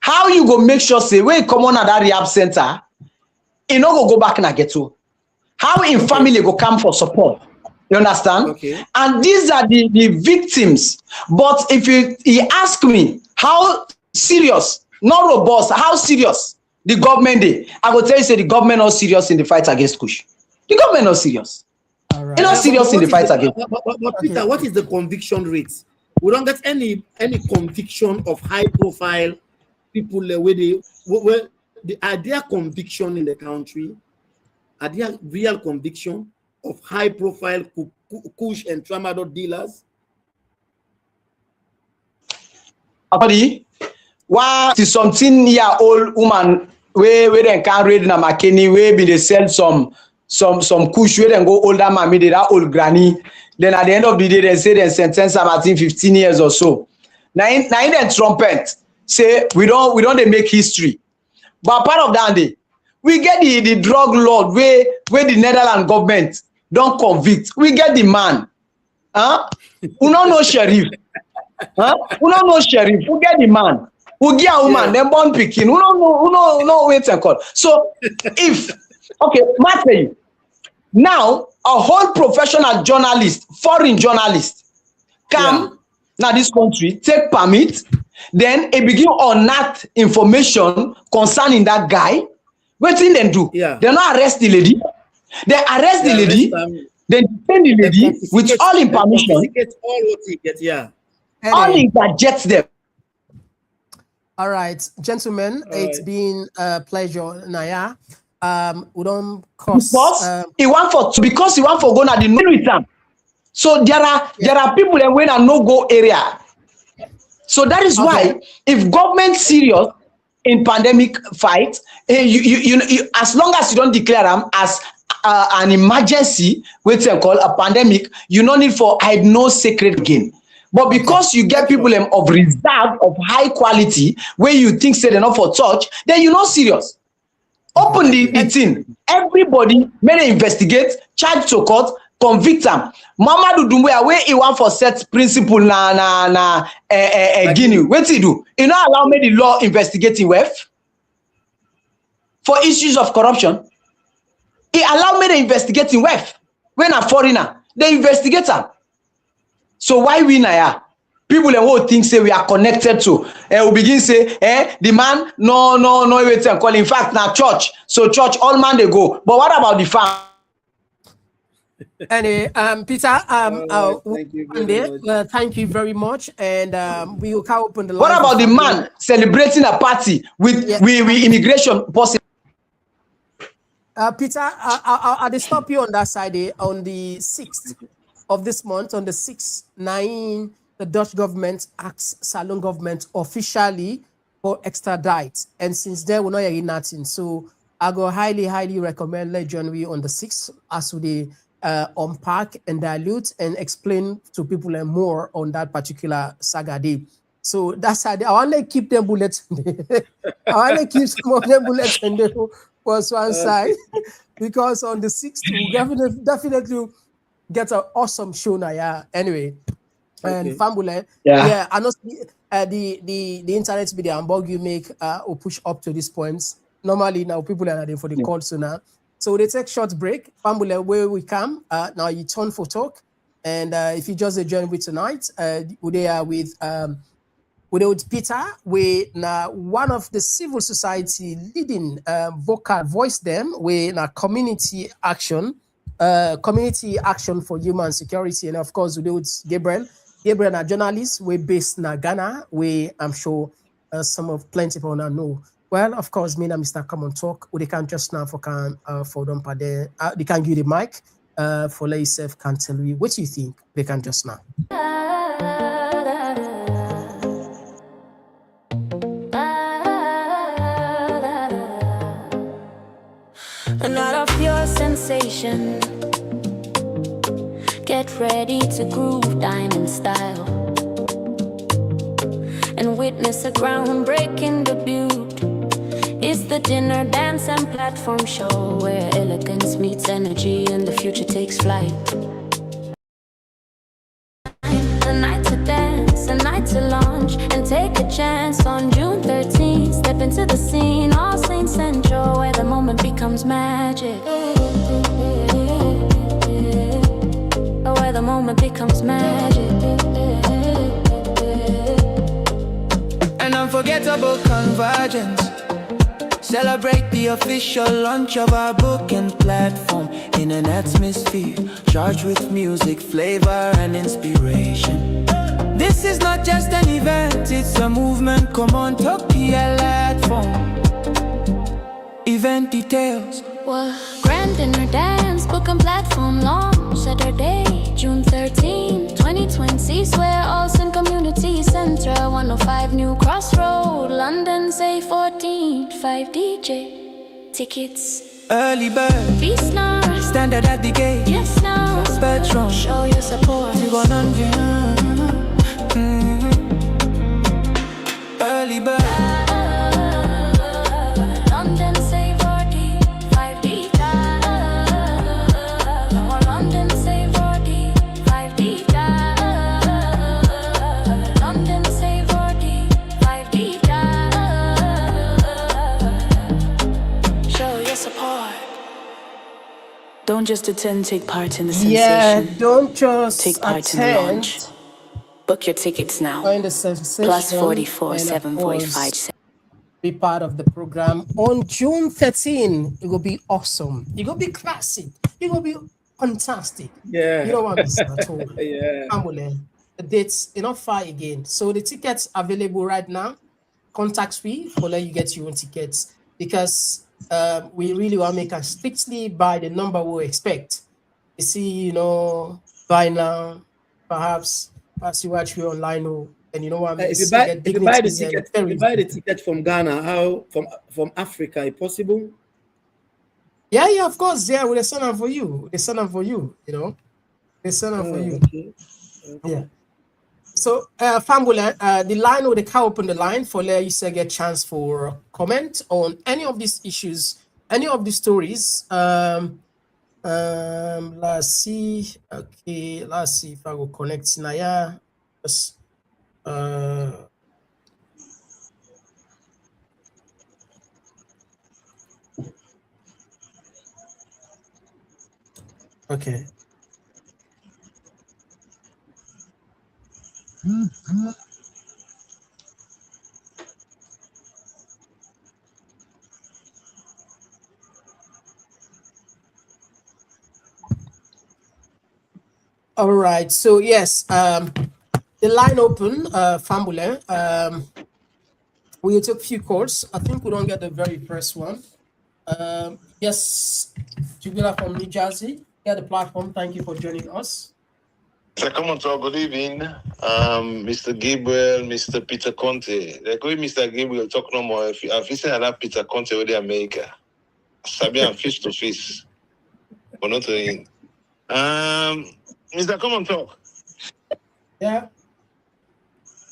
How you go make sure say when you come on at that rehab center, you no go back na ghetto? How in family go come for support? You understand? Okay. And these are the victims. But if you ask me how serious, not robust, how serious the government is, I will tell you say the government not serious in the fight against kush. The government not serious. All right. They're not serious in the fight against. But Peter, what is the conviction rate? We don't get any conviction of high profile people where are their conviction in the country? Are there real conviction of high-profile kush and tramadol dealers? Why is something year old woman where they can read na McKinney where be they sell some kush where they go older mommy they that old granny. Then at the end of the day they say they sentence am 15 years or so. Now in the trumpet say we don't they make history. But part of that day we get the drug lord where the Netherlands government don't convict. We get the man. We don't know sheriff. We don't know sheriff. We get the man. We get a woman. Then born picking. We don't know wait and call. So if Matthew, now a whole professional journalist, foreign journalist, come now this country, take permit, then it begin unearth information concerning that guy. What thing they do? They not arrest the lady. They arrest the lady. They detain the lady with all information. All what he gets, all interject them. All right, gentlemen, it's been a pleasure, Naya. We don't cost because he want for go na the no return. So there are people that when a no-go area. So that is why if government serious in pandemic fight, you as long as you don't declare them as an emergency, which they call a pandemic, you no need for hide no sacred gain. But because you get people of reserve of high quality where you think say they're not for touch, then you're not serious. Open the thing. Everybody may they investigate, charge to court, convict them. Mamadou Doumbouya where he want for set principle na Guinea. What he do? You not allow me the law investigating wealth for issues of corruption. He allow me the investigating wealth when a foreigner they investigate them. So why we Naya? People who think say we are connected to we begin say the man no wait and call. In fact now church. So church all man they go. But what about the farm? Anyway, Peter, thank you very much, and we will come open the line. What about the man celebrating a party with immigration policy? Peter, I'll stop you on that side. On the 6th of this month, on the 6th, 9, the Dutch government asks Salon government officially for extradite, and since then we're not hearing nothing. So I go highly recommend let join me on the 6th as we unpack and dilute and explain to people more on that particular saga day. So that's how I want to keep them bullets. I want to keep some of them bullets and they was one side because on the 6th we definitely get an awesome show now. Yeah. Anyway, and Fambule, I know the internet be the hamburg you make or push up to these points. Normally now people are there for the call so now. So they take short break. Fambule, where we come now, you turn for talk, and if you just join with tonight, we are with Peter, we now one of the civil society leading vocal voice them we na community action for human security, and of course we with Gabriel, a journalist we based in Ghana, we I'm sure some of plenty people know. Well, of course, me and Mr. Komon Tok, they can just now for them there. They can give the mic for let yourself can tell you what you think. They can just now. And out of pure sensation, get ready to groove diamond style and witness a groundbreaking debut. It's the dinner, dance, and platform show where elegance meets energy and the future takes flight. A night to dance, a night to launch, and take a chance on June 13th. Step into the scene, All Saints Central, where the moment becomes magic. Where the moment becomes magic. An unforgettable convergence. Celebrate the official launch of our booking platform in an atmosphere charged with music, flavor, and inspiration. This is not just an event, it's a movement. Komon Tok Platform. Event details. Grand dinner dance, booking platform launch Saturday, June 13, 2020. Swear Olsen Community Centre, 105 New Crossroad, London, say 14, 5 DJ. Tickets. Early bird, Feast now. standard at the gate. Yes now. Spectrum, Show your support. you gonna early bird. London, say 40, 5 DJ. London, say 40, 5 DJ. London, say 40, 5 DJ. Show your support. Don't just attend, take part in the Yeah, sensation. don't just Take part in the attend. launch. Book your tickets now. Join the sensation. Plus 44 and of 745. course, be part of the program on June 13. It will be awesome. It will be classic. It will be fantastic. Yeah. You don't want to miss it at all. Yeah. Ambulance. The dates are not far again. So the tickets available right now. Contact me for let you get your own tickets because we really want to make us strictly by the number we expect. You see, by now, perhaps as you watch me online, and you know what I mean. If you buy the ticket from Ghana, how from Africa, is possible? Yeah, of course. Yeah, we'll send them for you. They send them for you. They send them for you. Okay. Yeah. So, Fambula, the line or the car open the line for let you say get chance for comment on any of these issues, any of the stories. Let's see. Okay, let's see if I will connect Naya. Yes. Okay. All right. So yes, the line open, Fambule. We took few calls. I think we don't get the very first one. Yes, Jubilee from New Jersey. Yeah, the platform. Thank you for joining us. Mr. Komon Tok, good evening. Mr. Gabriel, Mr. Peter Conte. Like we Mr. Gabriel talk no more. I've listened to that Peter Conte with the America. Sabian face to face. But not to Mr. Komon Tok. Yeah.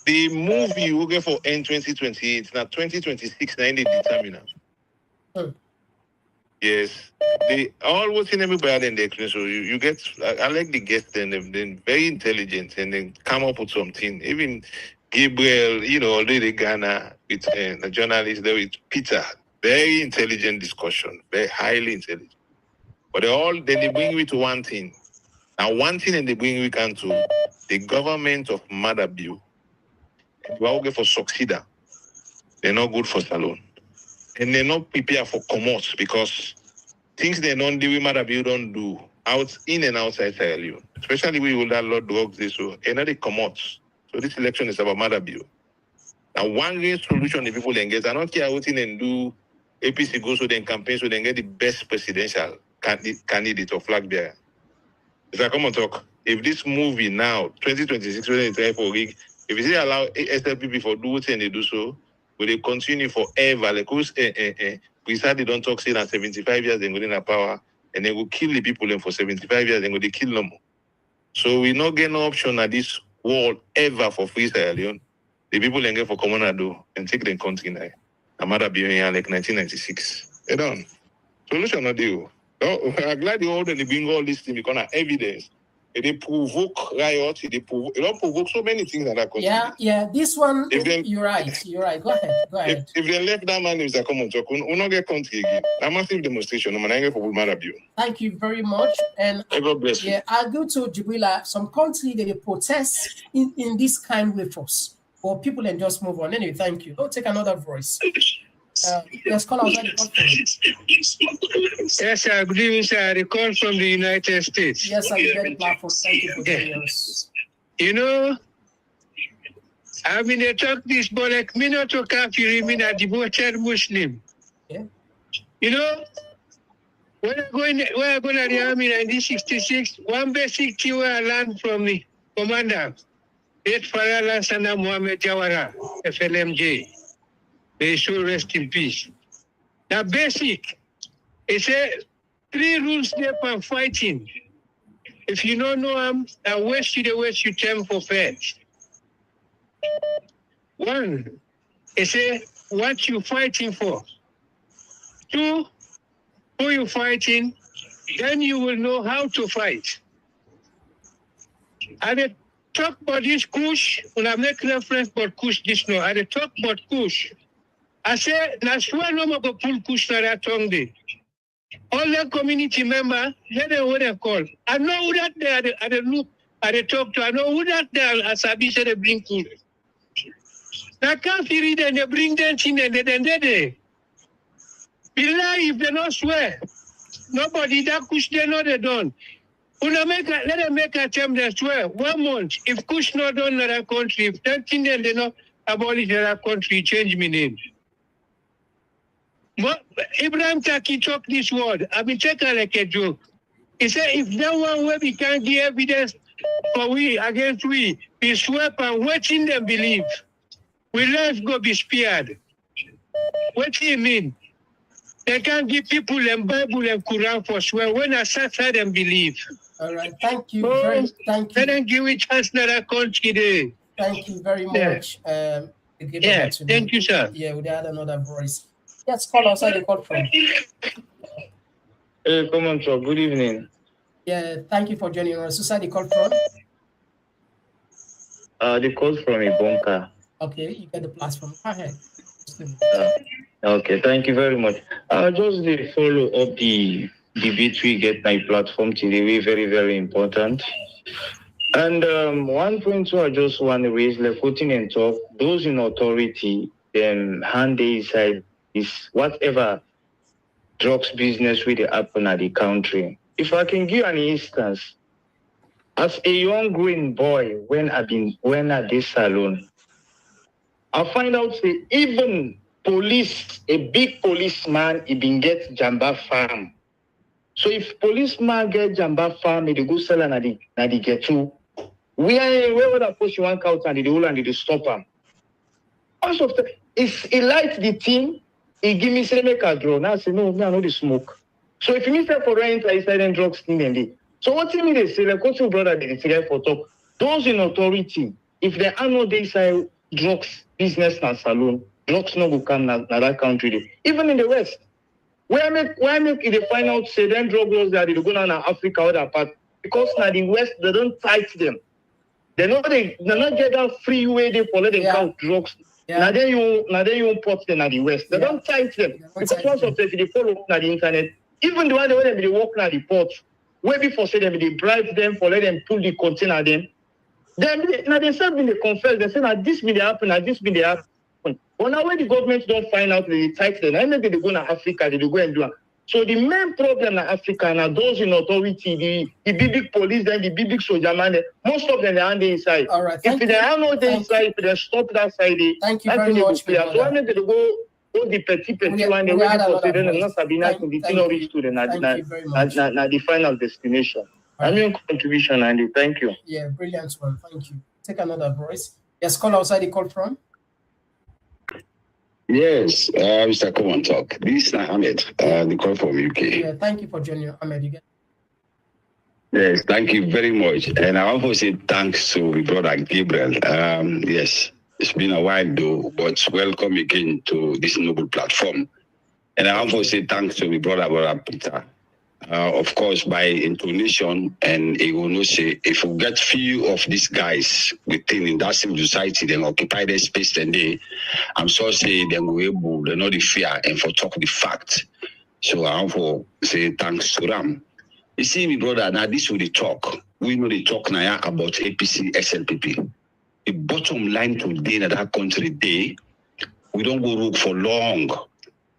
The movie you will get for end 2028, now 2026, now they determine. Yes. They all what's in everybody in the so you get I like the guests and they're very intelligent and then come up with something. Even Gabriel, already Ghana with the journalist there with Peter. Very intelligent discussion, very highly intelligent. But they bring me to one thing. Now one thing and they bring we can to the government of Madabiu. We are okay for succeeder. They're not good for salon. And they're not prepared for commerce because things they don't do, we Madabiu don't do out in and outside Sierra Leone. Especially we will have a lot of drugs this so another commerce. So this election is about Madabiu. Now one real solution the people engage. I don't care what in and do APC go so then campaign so they get the best presidential candidate or flag bearer. If I come and talk, if this movie now, 2026, when they try for rig, if you say allow SLPP for do what and they do so, will they continue forever? Like who's we said they don't talk say that 75 years they go in power and they will kill the people and for 75 years they kill them. So we not get no option at this world ever for free Sierra Leone. The people they get for common do and take them country now. I'm out of being here like 1996. They don't. Solution not deal. I'm glad you all they bring all this thing because of evidence. They provoke riots. They don't provoke so many things that are considered. Yeah. This one, you're right. Go ahead. If they left that man, Mr. Komon Tok, we'll not get country again. A massive demonstration. Thank you very much. And God bless you. Yeah, I'll go to Jubilee. Some country they protest in this kind way first. Or people and just move on. Anyway, thank you. Go take another voice. Let's call outside the country. Yes, sir. Good evening, sir. I call from the United States. Yes, sir. You get the platform. Thank you for joining us. I've been talking this, but like me not to kafir, me a devoted Muslim. Yeah. When I go in the army in 1966, one basic thing I learned from the commander, 8 Farala Sana Mohammed Jawara, FLMJ. May so rest in peace. The basic, it says 3 rules there for fighting. If you don't know them, I waste you time for feds. 1, it says what you fighting for. 2, who you fighting, then you will know how to fight. I dey talk about this Kush, when I make reference about Kush this no, I dey talk about Kush. I say, na swear no more go pull Kush na that tongue day. All the community member, let them what they call. I know who that they are the look, I dey talk to, I know who that they are, as I be say they bring Kush. Now can't you read and they bring them in and they. Billah, if they not swear, nobody that Kush they know they done. Let them make a attempt they swear. 1 month, if Kush not done in that country, if 13 then they not abolish that country, change me name. But Ibrahim Taki talk this word. I've been taking like a joke. He said, if that one way we can't give evidence for we against we swear and watching them believe, we life go be spared. What do you mean? They can't give people and Bible and Quran for swear when I sat and believe. All right, thank you. Thank you. They don't give it chance in that country there. Thank you very much. Thank you, sir. Yeah, we had another voice. Yes, call outside the call from. Hey, Komon Tok, good evening. Yeah, thank you for joining us. Who's the call from? The call from Ibonka. Okay, you get the platform. Go ahead. Okay, thank you very much. Just the follow up the debate we get my platform today, we very, very important. And one point I just want to raise, like putting and talk, those in authority, then hand they decide is whatever drugs business with the happen at the country. If I can give an instance, as a young green boy, when at this salon, I find out say even police, a big policeman, he been get Jamba farm. So if policeman get Jamba farm, they go sell and they get to. Where would I push one count and the whole and they stop him? Also, if he light the thing, he give me say make a draw. Now I say no, I know the smoke. So if you need for rent, I said then drugs thing and they. So what you mean they say like what's your brother they say for talk? Those in authority, if they are no they say drugs business and saloon, drugs no go come na that country. Even in the West. Why make they find out say then drug laws that they go down in Africa or that part? Because now the West they don't fight them. They not get that free way they for let them count drugs. Yeah. Now then you import them at the West. They don't fight them. Because once of them they follow on the internet, even the one they walk at the port, where before say them they bribe them for let them pull the container them. Then now they say when they confess, they say now this be the happen, now this be the happen. But now when the government don't find out they fight them, I maybe they go to Africa, they go and do it. So the main problem in Africa are those in authority, the big police, then the big soldier man, most of them are on the inside. All right. If they are not the inside, if they stop that side, thank you very much. So I need to go the petty one, they will consider them not Sabina to the theory student at the final destination. I'm your contribution, Andy. Thank you. Yeah, brilliant one. Thank you. Take another voice. Yes, call outside the call from. Yes, Mr. Komon Tok. This is Ahmed, the call from UK. Yeah, thank you for joining, Ahmed. Yes, thank you very much. And I want to say thanks to my brother Gabriel. Yes, it's been a while though, but welcome again to this noble platform. And I want to say thanks to my brother Peter. Of course, by intonation, and he will not say if we get few of these guys within in that civil society, then occupy their space, then I'm sorry, say they will able, they know the fear and for talk the fact. So I want to say thanks to them. You see, my brother, now this will the talk. We know the talk now about APC, SLPP. The bottom line today in that country, we don't go look for long.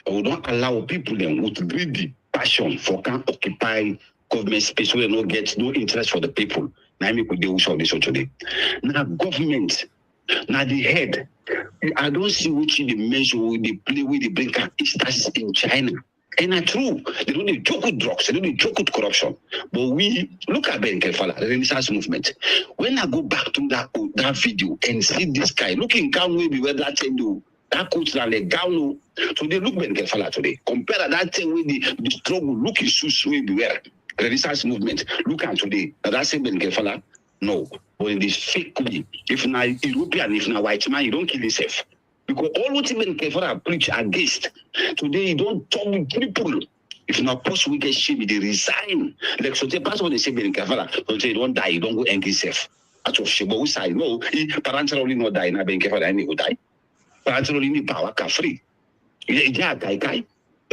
We don't allow people them with greedy passion for can occupy government space where they don't get no interest for the people. Now I could deal with this today. Now government, now the head. I don't see which the measure with the play with the bring it starts in China. And it's true, they don't need joke with drugs, they don't need joke with corruption. But we look at Ben Kefala, the Renaissance movement. When I go back to that video and see this guy looking down maybe where that thing do, that coach that like down. So they look Ben Kefala today. Compare that thing with the struggle, look his shoes way beware. Renaissance movement. Look at today. That same Ben Kefala, no. But in this fake way, if not European, if not white man, you don't kill yourself. Because all what even Kefala preach against today, you don't talk with people. If not possible, we get shame, they resign. Like so, they pass when they say Ben Kefala, so they don't die, you don't go end yourself. Out of shame, but we say no. Parents only not die, now Ben Kefala, any go die. Parents only need power, can free. Yeah, guy.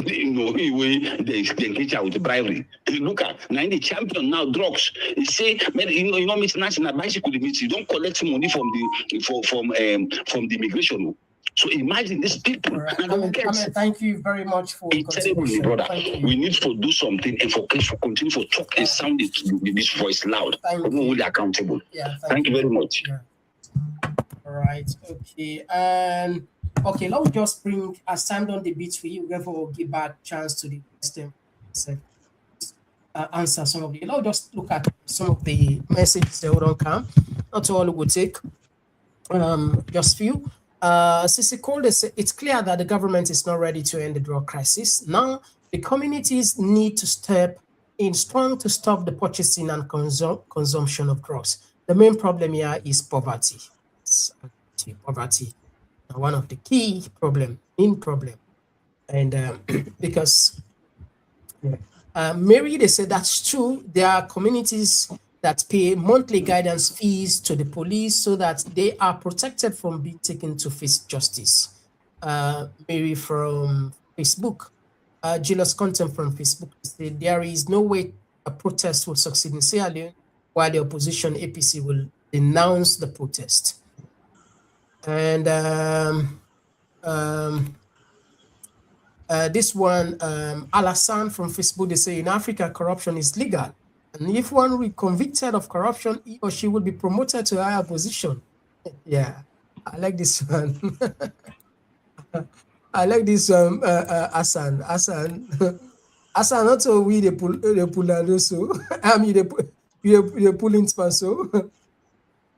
You know, they engage out with bribery. Look at now the champion now drugs. They say, you know, Mr. National bicycle, you don't collect money from the immigration. So imagine these people. Right. Thank you very much for the contribution, brother. We need to do something and for continue to talk and sound this voice loud. We're only accountable. Yeah. Thank you very much. Yeah. All right. Okay. Okay. Let me just bring as time on the beat for you. Therefore, give back chance to the question. Answer some of the. Let's just look at some of the messages that don't come. Not all would take. Just few. Sissy Cole, it's clear that the government is not ready to end the drug crisis. Now, the communities need to step in strong to stop the purchasing and consumption of drugs. The main problem here is poverty. Poverty, one of the key problem. And because Mary, they said that's true. There are communities that pay monthly guidance fees to the police so that they are protected from being taken to face justice. Mary from Facebook, Julius Content from Facebook said there is no way a protest will succeed in Sierra Leone while the opposition APC will denounce the protest. And this one, Alassane from Facebook, they say in Africa, corruption is legal. And if one will be convicted of corruption, he or she will be promoted to a higher position. Yeah, I like this one. I like this Hassan. Hassan, not so we the pull so. I mean the pulling so.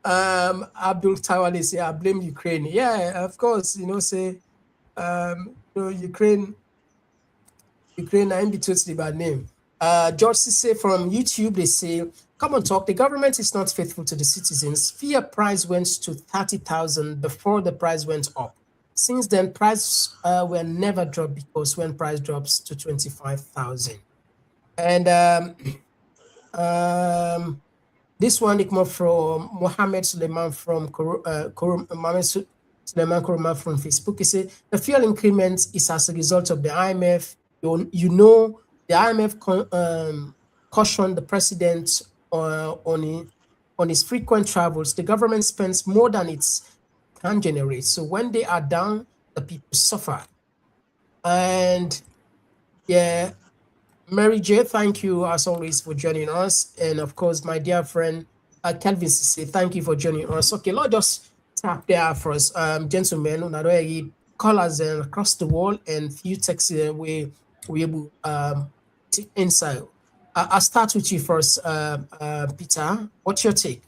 Abdul Tawale say I blame Ukraine. Yeah, of course, say Ukraine I'm between the bad name. George Cisse from YouTube, they say, Komon Tok, the government is not faithful to the citizens. Fear price went to 30,000 before the price went up. Since then, prices were never dropped because when price drops to 25,000. And this one, Ikmo from Mohammed Suleiman from Suleiman Kuruma from Facebook, he said, the fuel increment is as a result of the IMF. The IMF cautioned the president on his frequent travels. The government spends more than it can generate. So when they are down, the people suffer. And yeah, Mary J, thank you as always for joining us. And of course, my dear friend, Kelvin say thank you for joining us. Okay, let's just tap there for us. Gentlemen, callers across the world and few texts we able inside. I'll start with you first, Peter. What's your take?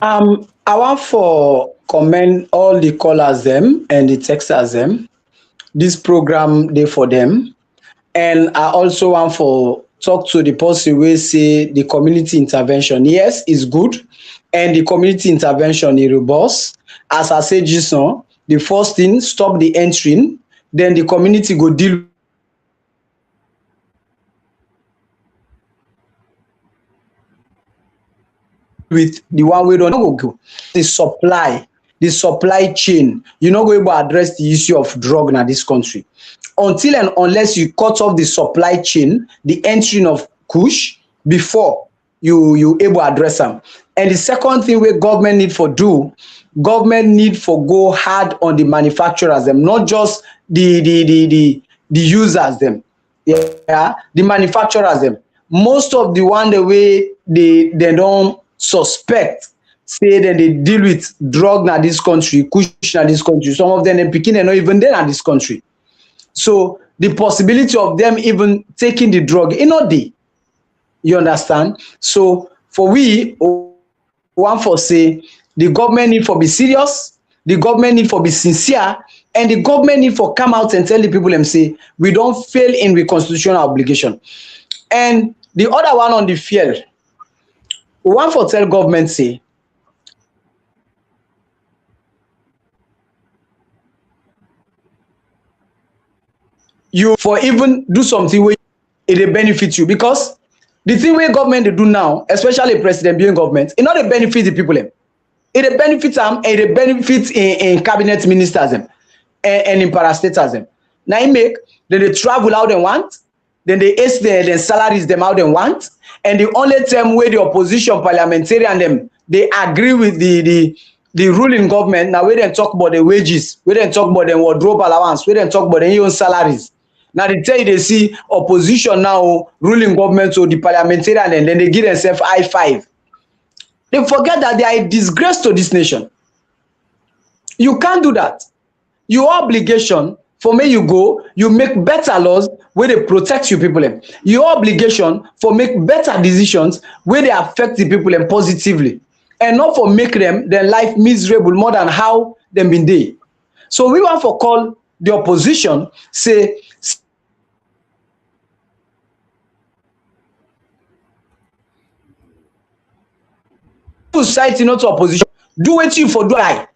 I want for commend all the callers them and the texters them. This program day for them, and I also want for talk to the person who say the community intervention. Yes, is good, and the community intervention is robust. As I said, Jason, the first thing stop the entering. Then the community go deal with the one we don't go. The supply chain. You're not going to address the issue of drug in this country. Until and unless you cut off the supply chain, the entering of Kush, before you able to address them. And the second thing we government need for do, government need for go hard on the manufacturers them, not just the users them. Yeah, the manufacturers them. Most of the one the way they don't suspect say that they deal with drug in this country, Kush in this country. Some of them in Pekin are not even there in this country. So the possibility of them even taking the drug, you understand? So for we, one for say, the government need for be serious, the government need for be sincere, and the government need for come out and tell the people them say, we don't fail in the constitutional obligation. And the other one on the fear, one for tell government say, you for even do something where it benefit you, because the thing where government they do now, especially president being government, it not a benefit the people them. It benefits them, and it benefits in cabinet ministers them, and in parastatals them. Now it make then they travel out and want, then they ace their salaries them out and want, and the only time where the opposition parliamentarian them they agree with the ruling government. Now we then talk about the wages, we then talk about the wardrobe allowance, we then talk about the own salaries. Now they tell you they see opposition now ruling government or the parliamentarian, and then they give themselves high five. They forget that they are a disgrace to this nation. You can't do that. Your obligation for me, you go, you make better laws where they protect you people. Your obligation for make better decisions where they affect the people positively, and not for make them their life miserable more than how them been there. So we want to call the opposition, say, society not to opposition, do what you for do I.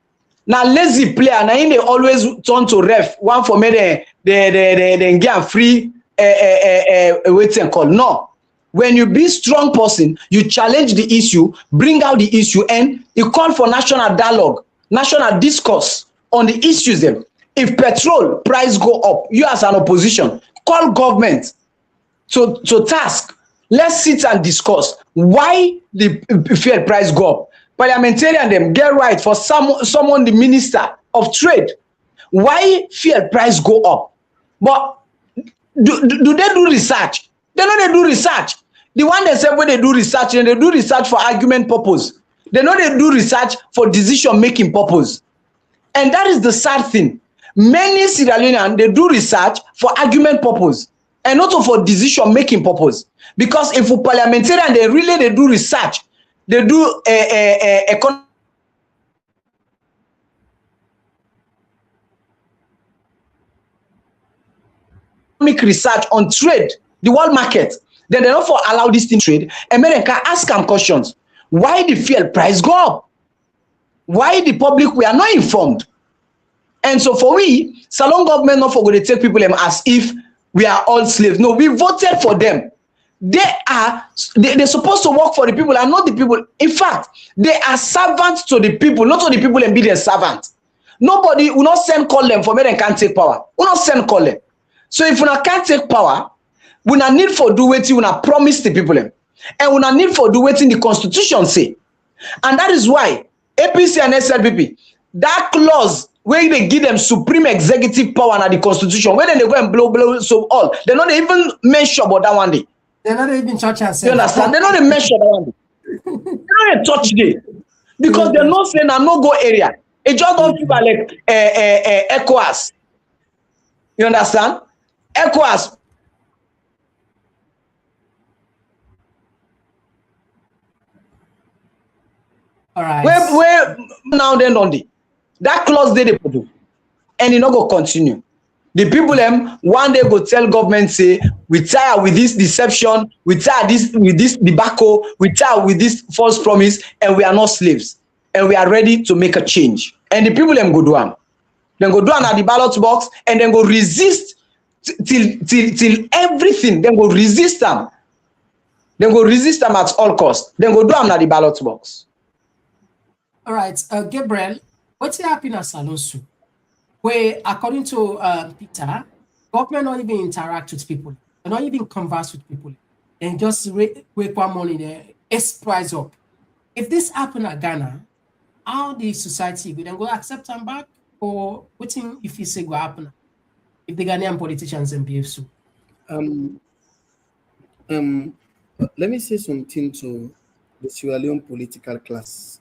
Now lazy player, now they always turn to ref, one for me they get free waiting call. No. When you be strong person, you challenge the issue, bring out the issue, and you call for national dialogue, national discourse on the issues them. If petrol price go up, you as an opposition, call government to task. Let's sit and discuss why the fuel price go up. Parliamentarian them get right for someone the minister of trade. Why fuel price go up? But do they do research? They know they do research. The one they say when they do research, and they do research for argument purpose. They know they do research for decision making purpose. And that is the sad thing. Many Sierra Leoneans, they do research for argument purpose and not for decision making purpose. Because if for parliamentarian they do research, they do economic research on trade, the world market, then they don't for allow this thing trade. America ask them questions. Why the fuel price go up? Why the public we are not informed? And so for we, Salon government not for going to take people as if we are all slaves. No, we voted for them. They're supposed to work for the people and not the people. In fact, they are servants to the people, not to the people and be their servants. Nobody will not send call them for me and can't take power. Will not send call them. So if we can't take power, we not need for do what we not promise the people, and we not need for do what the constitution say. And that is why APC and SLPP, that clause where they give them supreme executive power under the constitution, where then they go and blow so all, they're not even mention about that one day. They're not even touch and say. You understand? They're not even mention that one day. They're not a touch day. Because they're not saying a no-go area. It just don't feel like ECOWAS. You understand? ECOWAS. All right. Where now then on the that clause they do, and it not go continue. The people one day go tell government say we tired with this deception, we tired with this debacle, we tired with this false promise, and we are not slaves, and we are ready to make a change. And the people go do them. Then go do them at the ballot box, and then go resist till everything. Then go resist them. Then go resist them at all costs. Then go do them at the ballot box. All right, Gabriel, what's happening at Salosu? Where, according to Peter, government not even interact with people, and not even converse with people, and just wake one morning there, price up. If this happen at Ghana, how the society will then go accept them back, or what thing if you say go happen if the Ghanaian politicians and behave so? Let me say something to the Sierra Leone political class.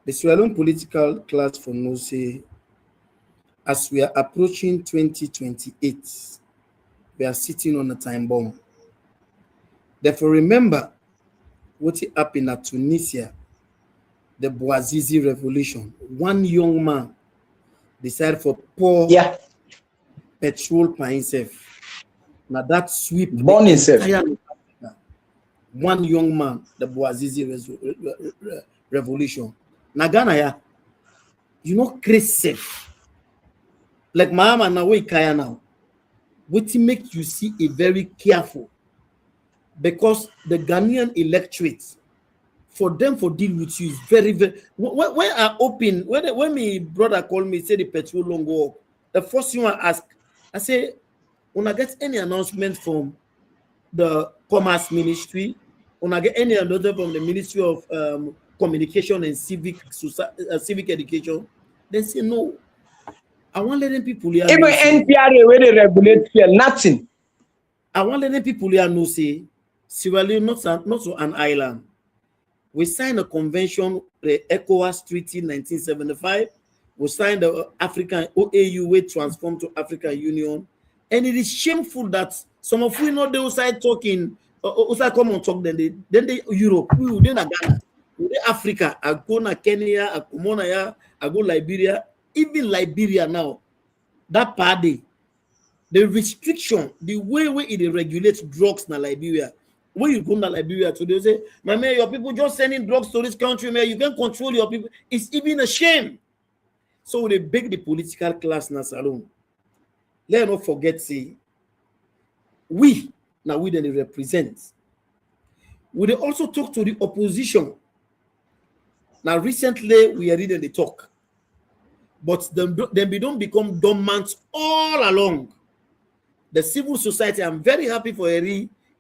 The Sierra Leone political class for no say as we are approaching 2028, we are sitting on a time bomb. Therefore, remember what happened at Tunisia, the Bouazizi revolution. One young man decided for pour petrol by himself. Now that sweep Born himself. One young man, the Bouazizi revolution. Now Ghana, yeah, you know, crazy. Like Mahama now, we kaya now. What make you see a very careful, because the Ghanaian electorate, for them for deal with you is very, very. When I open, when my brother called me, say the petrol long go up, the first thing I ask, I say, when I get any announcement from the Commerce Ministry, when I get any another from the Ministry of Communication and Civic Education, they say no. I want letting people here. Even NPRA where they regulate fuel, nothing. I want letting people here know say Sierra Leone not so an island. We signed a convention, the ECOWAS Treaty 1975. We signed the African OAU, we transformed to African Union. And it is shameful that some of you know they outside talking, outside Komon Tok, then they Europe, we then Ghana, we Africa, I go na Kenya, I go Monaya, I go Liberia, even Liberia now. That party, the restriction, the way it regulates drugs in Liberia. When you go to Liberia today, say, my man, your people just sending drugs to this country, man. You can't control your people. It's even a shame. So they beg the political class in Salon. Let's not forget, say, we then they represent. We they also talk to the opposition. Now, recently, we are reading the talk. But then we don't become dormant all along. The civil society, I'm very happy for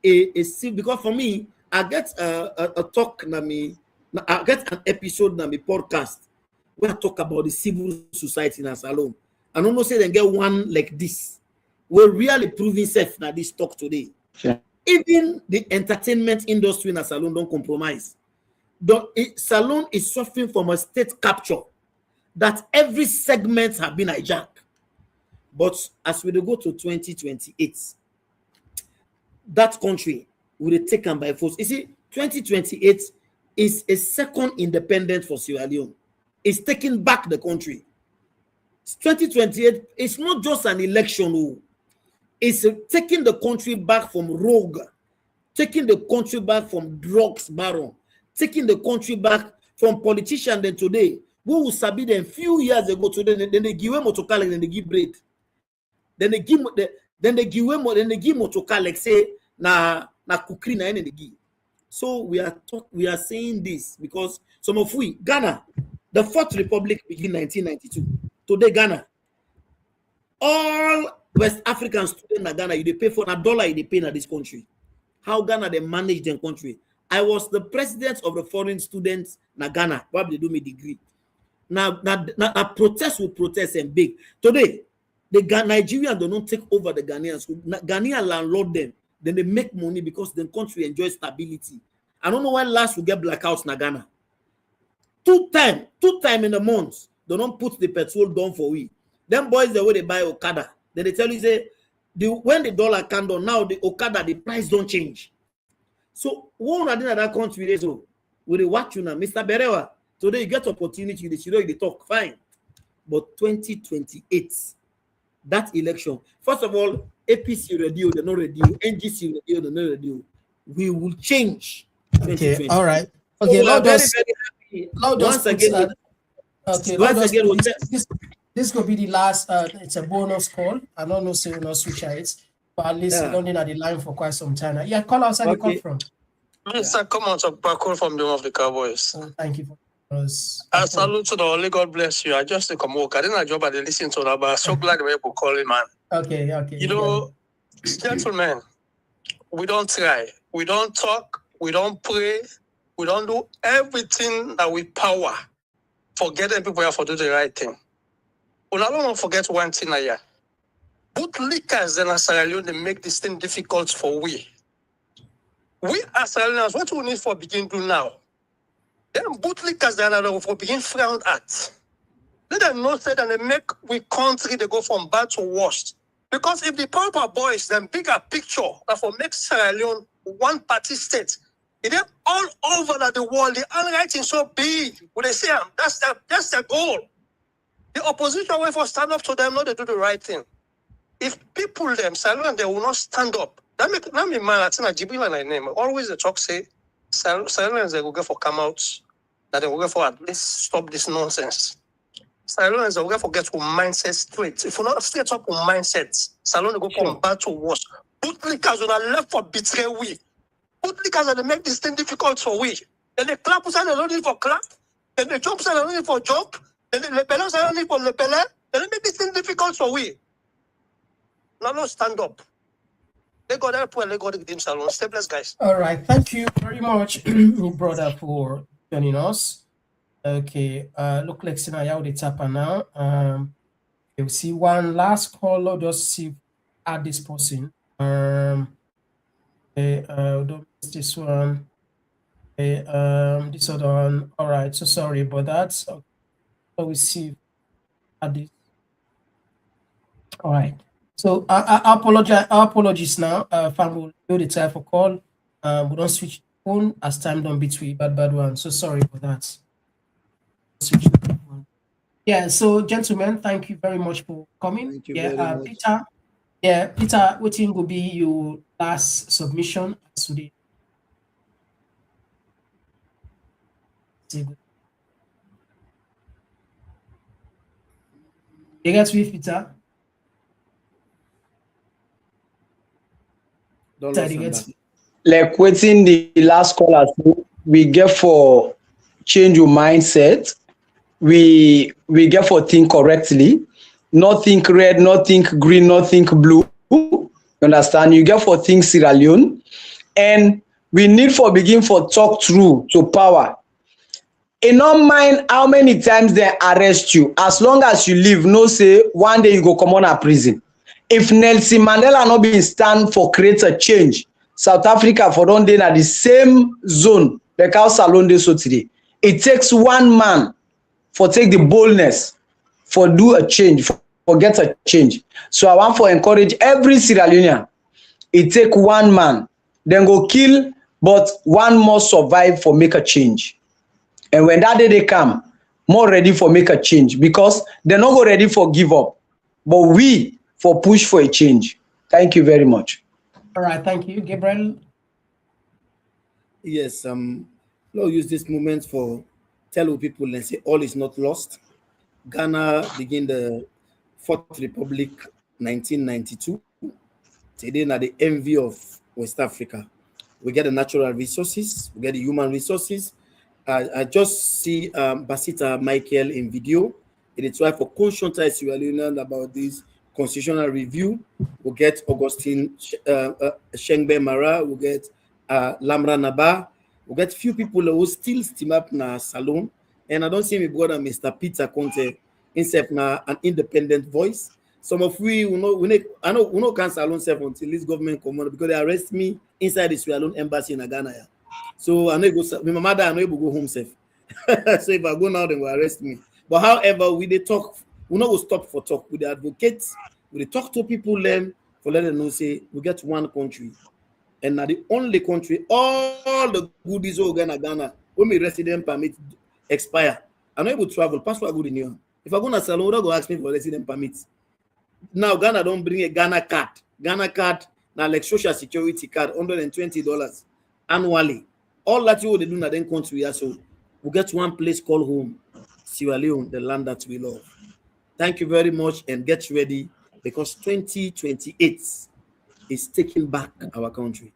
because for me, I get a talk, I get an episode na me podcast where I talk about the civil society in Salon. I don't know say they get one like this. We're really proving safe now this talk today. Yeah. Even the entertainment industry in Salon don't compromise. Salon is suffering from a state capture that every segment have been hijacked. But as we go to 2028, that country will be taken by force. You see, 2028 is a second independence for Sierra Leone. It's taking back the country. 2028 is not just an election. It's taking the country back from rogue, taking the country back from drugs baron, taking the country back from politicians. Then today, who will sabi them few years ago today, then they give them motokale, then they give bread. Then they give motokale, like say na kukri na they give. So we are saying this because some of we Ghana, the Fourth Republic began 1992. Today Ghana, all West African students in Ghana, you pay for $1, you pay in this country. How Ghana they manage their country? I was the president of the foreign students in Ghana. Why they do me degree? Now protest will protest and big. Today, the Nigerians do not take over the Ghanaians. Ghanaian landlord them. Then they make money because the country enjoys stability. I don't know when last we get blackouts in Ghana. Two time in a month, they don't put the petrol down for we. Them boys, the way they buy Okada, then they tell you say, when the dollar can down, now the Okada, the price don't change. So one of that country, so we watch you now, Mr. Berewa. Today you get opportunity, you talk fine, but 2028, that election. First of all, APC radio, they're not radio. NGC radio, they're not radio. We will change. Okay, all right. Okay, so this could be the last. It's a bonus call. I don't know, so we'll not switch it, but at least we don't need at the line for quite some time. Yeah, call outside the call from. Mr. Komon Tok Platform from the home of the Cowboys. Thank you for us. I salute to the Holy God bless you. I just come work. I didn't have a job, I didn't listen to that, but I'm so glad we were calling, man. Okay. You know, gentlemen, we don't try, we don't talk, we don't pray, we don't do everything that we power for getting people here for do the right thing. We don't want to forget one thing here. Both leakers and Sierra Leone, they make this thing difficult for we. We as Sierra Leoneans, what we need for begin to now? Then both leakers that are for begin frowned at. Let them know say that they make we country they go from bad to worst. Because if the Pampa boys them bigger picture that for make Sierra Leone one party state, it is all over the world. The handwriting so big. When they say that's their goal. The opposition way for stand up to them, not they do the right thing. If people them silent, they will not stand up. That me man, I think Gabriel and I name. Always the talk say silence they will go for come out. That they will go for at least stop this nonsense. Silence they will go for get to mindset straight. If you not straight up on mindset, Salon they go from bad to worse. Put lickers on the left for betray we. Put lickers and they make this thing difficult for we. Then they clap side they don't need for clap. Then they jump side they don't need for jump. Then they lepele side they don't need for lepele. Then they make this thing difficult for we. No, stand up. They got that point. They got the team salon. Stay blessed, guys. All right. Thank you very much, brother, for joining us. Okay. Look like Sinaya the tapper now. You'll see one last call. I'll just see at this person. Don't miss this one. This other one. All right. So sorry about that. So we see at this. All right. So I apologize. Apologies now. Fam will do the time for call. We don't switch phone as time don't between bad one. So sorry for that. Switch phone. Yeah. So gentlemen, thank you very much for coming. Thank you Yeah, very much. Peter. Yeah, Peter. What will be your last submission today? You get with Peter. Like waiting the last caller, we get for change your mindset. We get for think correctly, not think red, not think green, not think blue. You understand? You get for think Sierra Leone, and we need for begin for talk through to power. It not mind how many times they arrest you, as long as you live, no say one day you go come on a prison. If Nelson Mandela not been stand for create a change, South Africa for don't dey na the same zone like how Salon dey so today. It takes one man for take the boldness for do a change, for get a change. So I want for encourage every Sierra Leonean. It take one man, then go kill, but one more survive for make a change. And when that day they come, more ready for make a change because they're not go ready for give up. But we for push for a change. Thank you very much. All right, thank you, Gabriel. Yes, I'll use this moment for tell people and say all is not lost. Ghana began the Fourth Republic 1992. Today now the envy of West Africa. We get the natural resources, we get the human resources. I just see Basita Michael in video. It is try for conscientize Sierra Leonean about this constitutional review. We'll get Augustine Shengbe Mara, we'll get Lamra Naba, we'll get few people who still steam up na Salon. And I don't see my brother Mr. Peter Conte himself na an independent voice. Some of we know can Salon self until this government come on because they arrest me inside the Sierra Leone embassy in Ghana. So I know go my mother I know able go home safe. So if I go now, they will arrest me. But however, we they talk, we not go stop for talk with the advocates, we talk to people them for let them know say we get one country. And now the only country, all the goodies all Ghana, when my resident permit expire, I'm not able to travel, passport good in here. If I go to Salon, don't go ask me for resident permit. Now Ghana don't bring a Ghana card. Ghana card now like social security card, $120 annually. All that you would do in that country, so we get one place called home, Sierra Leone, the land that we love. Thank you very much and get ready because 2028 is taking back our country.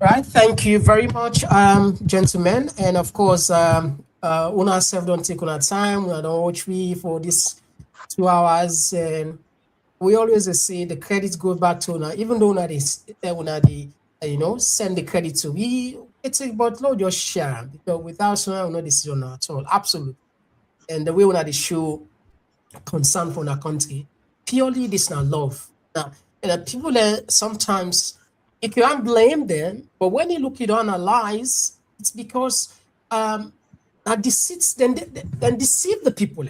Right, thank you very much, gentlemen, and of course, una self don't take on time. We don't watch me for this 2 hours, and we always say the credit goes back to una, even though una the send the credit to we. It's about Lord just share because without so no decision at all, absolutely. And the way we the show concern for our country, purely this now love. Now, and people sometimes you can't blame them, but when you look it analyze, it's because Now deceits then deceive the people.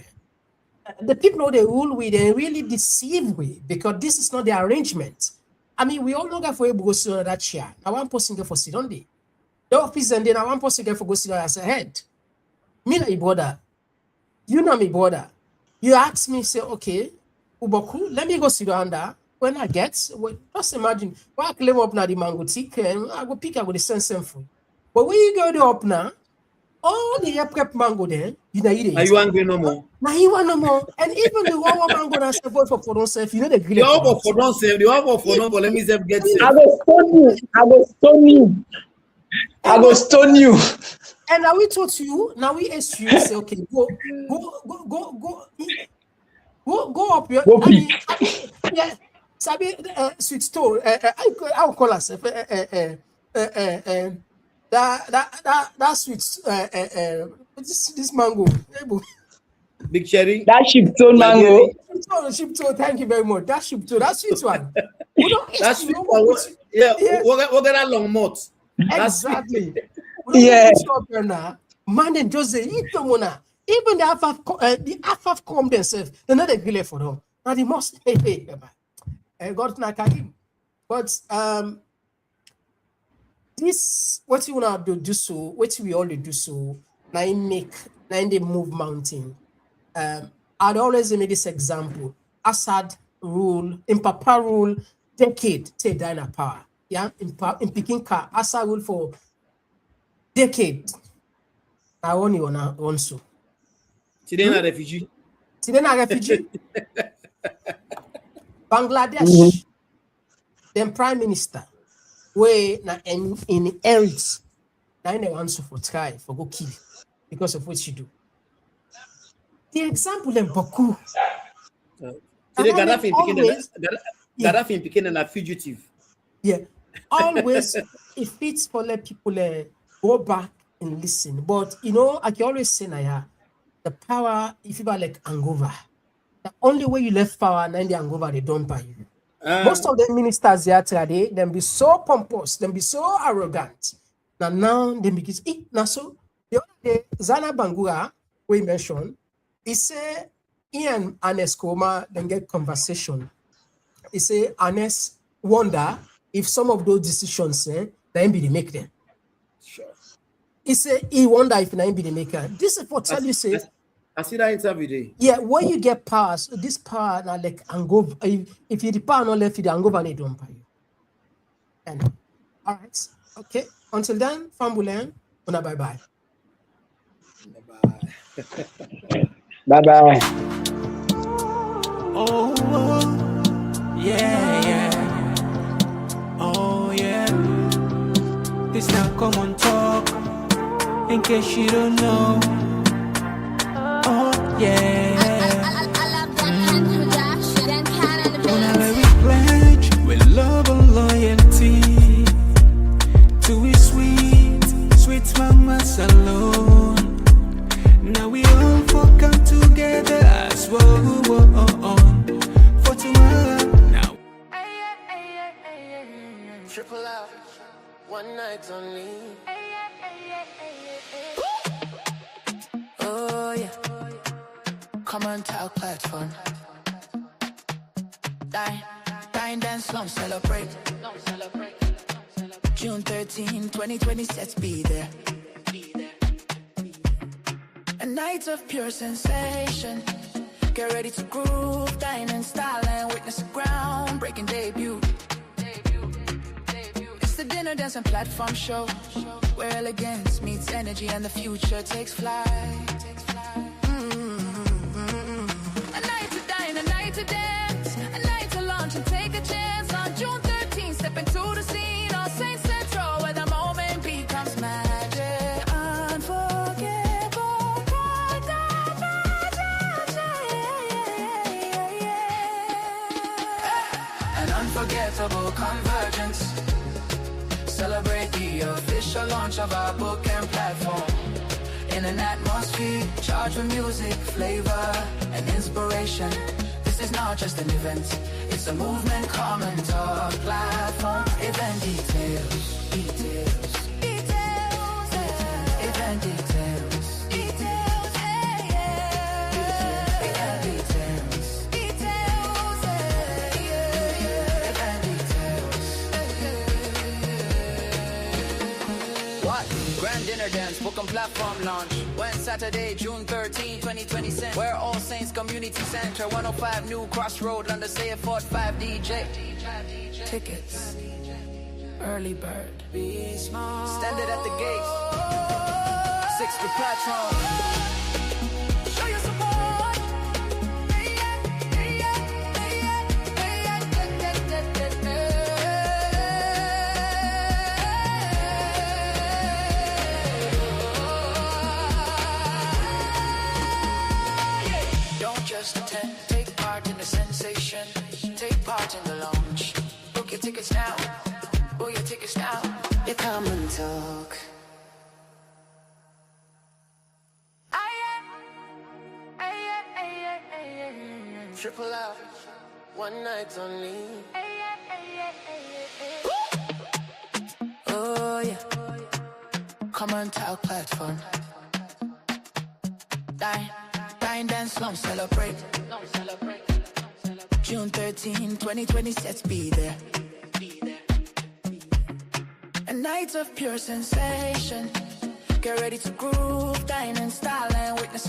The people know the rule we they really deceive we because this is not the arrangement. I mean, we all know that for able to go sit on that chair. Now one person get for sit on the office and then one person get for go sit on as a head. Me na brother. You know me brother. You ask me, say, okay, Uboku, let me go sit down there. When I get, well, just imagine, when I claim up now the mango tick, I go pick, I go the send for. But when you go there up now, all the prep mango there, you know, eat it. Are you angry no more? Now you want no more. And even the one mango that's for themselves, you know the grill. You have for themselves, you have for no, but let me say get safe. I go stone you. I go stone you. I go stone you. And now we taught you, now we ask you, say, okay, go up your, Go I mean, yeah, Sabi, sweet store, I'll call us, that sweet, this mango, Big cherry, that ship tone mango. Ship toe, thank you very much. That ship toe, that sweet one. We don't that's sweet one. Yeah, we'll get that long mouth. Exactly. Yeah. Man, and just say, eat them now. Even the AFAF come themselves, they're not a grill for them. Now they must, God not him. But this, what you want to do so, what we all do so, now they move mountain. I'd always make this example. Assad rule, in Papa rule, decade, take down power. Yeah, in picking car, Assad rule for decade. I only want so. Today na refugee. Bangladesh, then prime minister, where na inherit, now they want to for try for go kill because of what she do. The example in Baku. Today Gaddafi became a fugitive. Yeah, always it fits for let people go back and listen. But you know, I can always say now, the power, if you are like hangover, the only way you left power, and the hangover, they don't buy you. Most of the ministers here today, them be so pompous, them be so arrogant. Now they begin. Now so the other day, Zana Bangura, we mentioned, he say Ian Anes Koma then get conversation. He say Anes wonder if some of those decisions then be the make them. Sure. He say he wonder if be the maker. This is what tell you say. I see that interview day. Yeah, when you get powers, this power now like hangover. If you the power not left, you the hangover they don't buy you. And all right, okay. Until then, Fambulen, bye bye. Bye bye. Oh, yeah. Oh, yeah. This now Komon Tok. In case you don't know. Oh, yeah. Whenever we pledge with love and loyalty to we sweet mamas alone. Now we all come together as one for tomorrow. Now. Triple out, one night only. Oh yeah, Komon Tok Platform. Dine, dance, long celebrate. June 13, 2020, let's be there. A night of pure sensation. Get ready to groove, dine in style and witness a groundbreaking debut. It's the dinner, dance and platform show, where elegance meets energy and the future takes flight. A night to dine, a night to dance, a night to launch and take a chance. On June 13th, step into the scene on Saint Central, where the moment becomes magic. Unforgettable, an unforgettable convergence. Celebrate the official launch of our book and platform. In an atmosphere charged with music, flavor, and inspiration. This is not just an event, it's a movement. Komon Tok Platform. Event details. Event details. dinner dance, Komon Platform launch. When Saturday, June 13, 2020. Where All Saints Community Center, 105 New Crossroad, London, say a 45 DJ. Tickets, early bird. Be small. Standard at the gates. 60 Platform. Show your support. Don't just attend, take part in the sensation. Take part in the launch. Book your tickets now. Book your tickets now. You come and talk. Triple out, one night only. Oh yeah, Komon Tok Platform. Dine, dance, slum, celebrate. June 13, 2020, let's be there. A night of pure sensation. Get ready to groove, dine in style and witness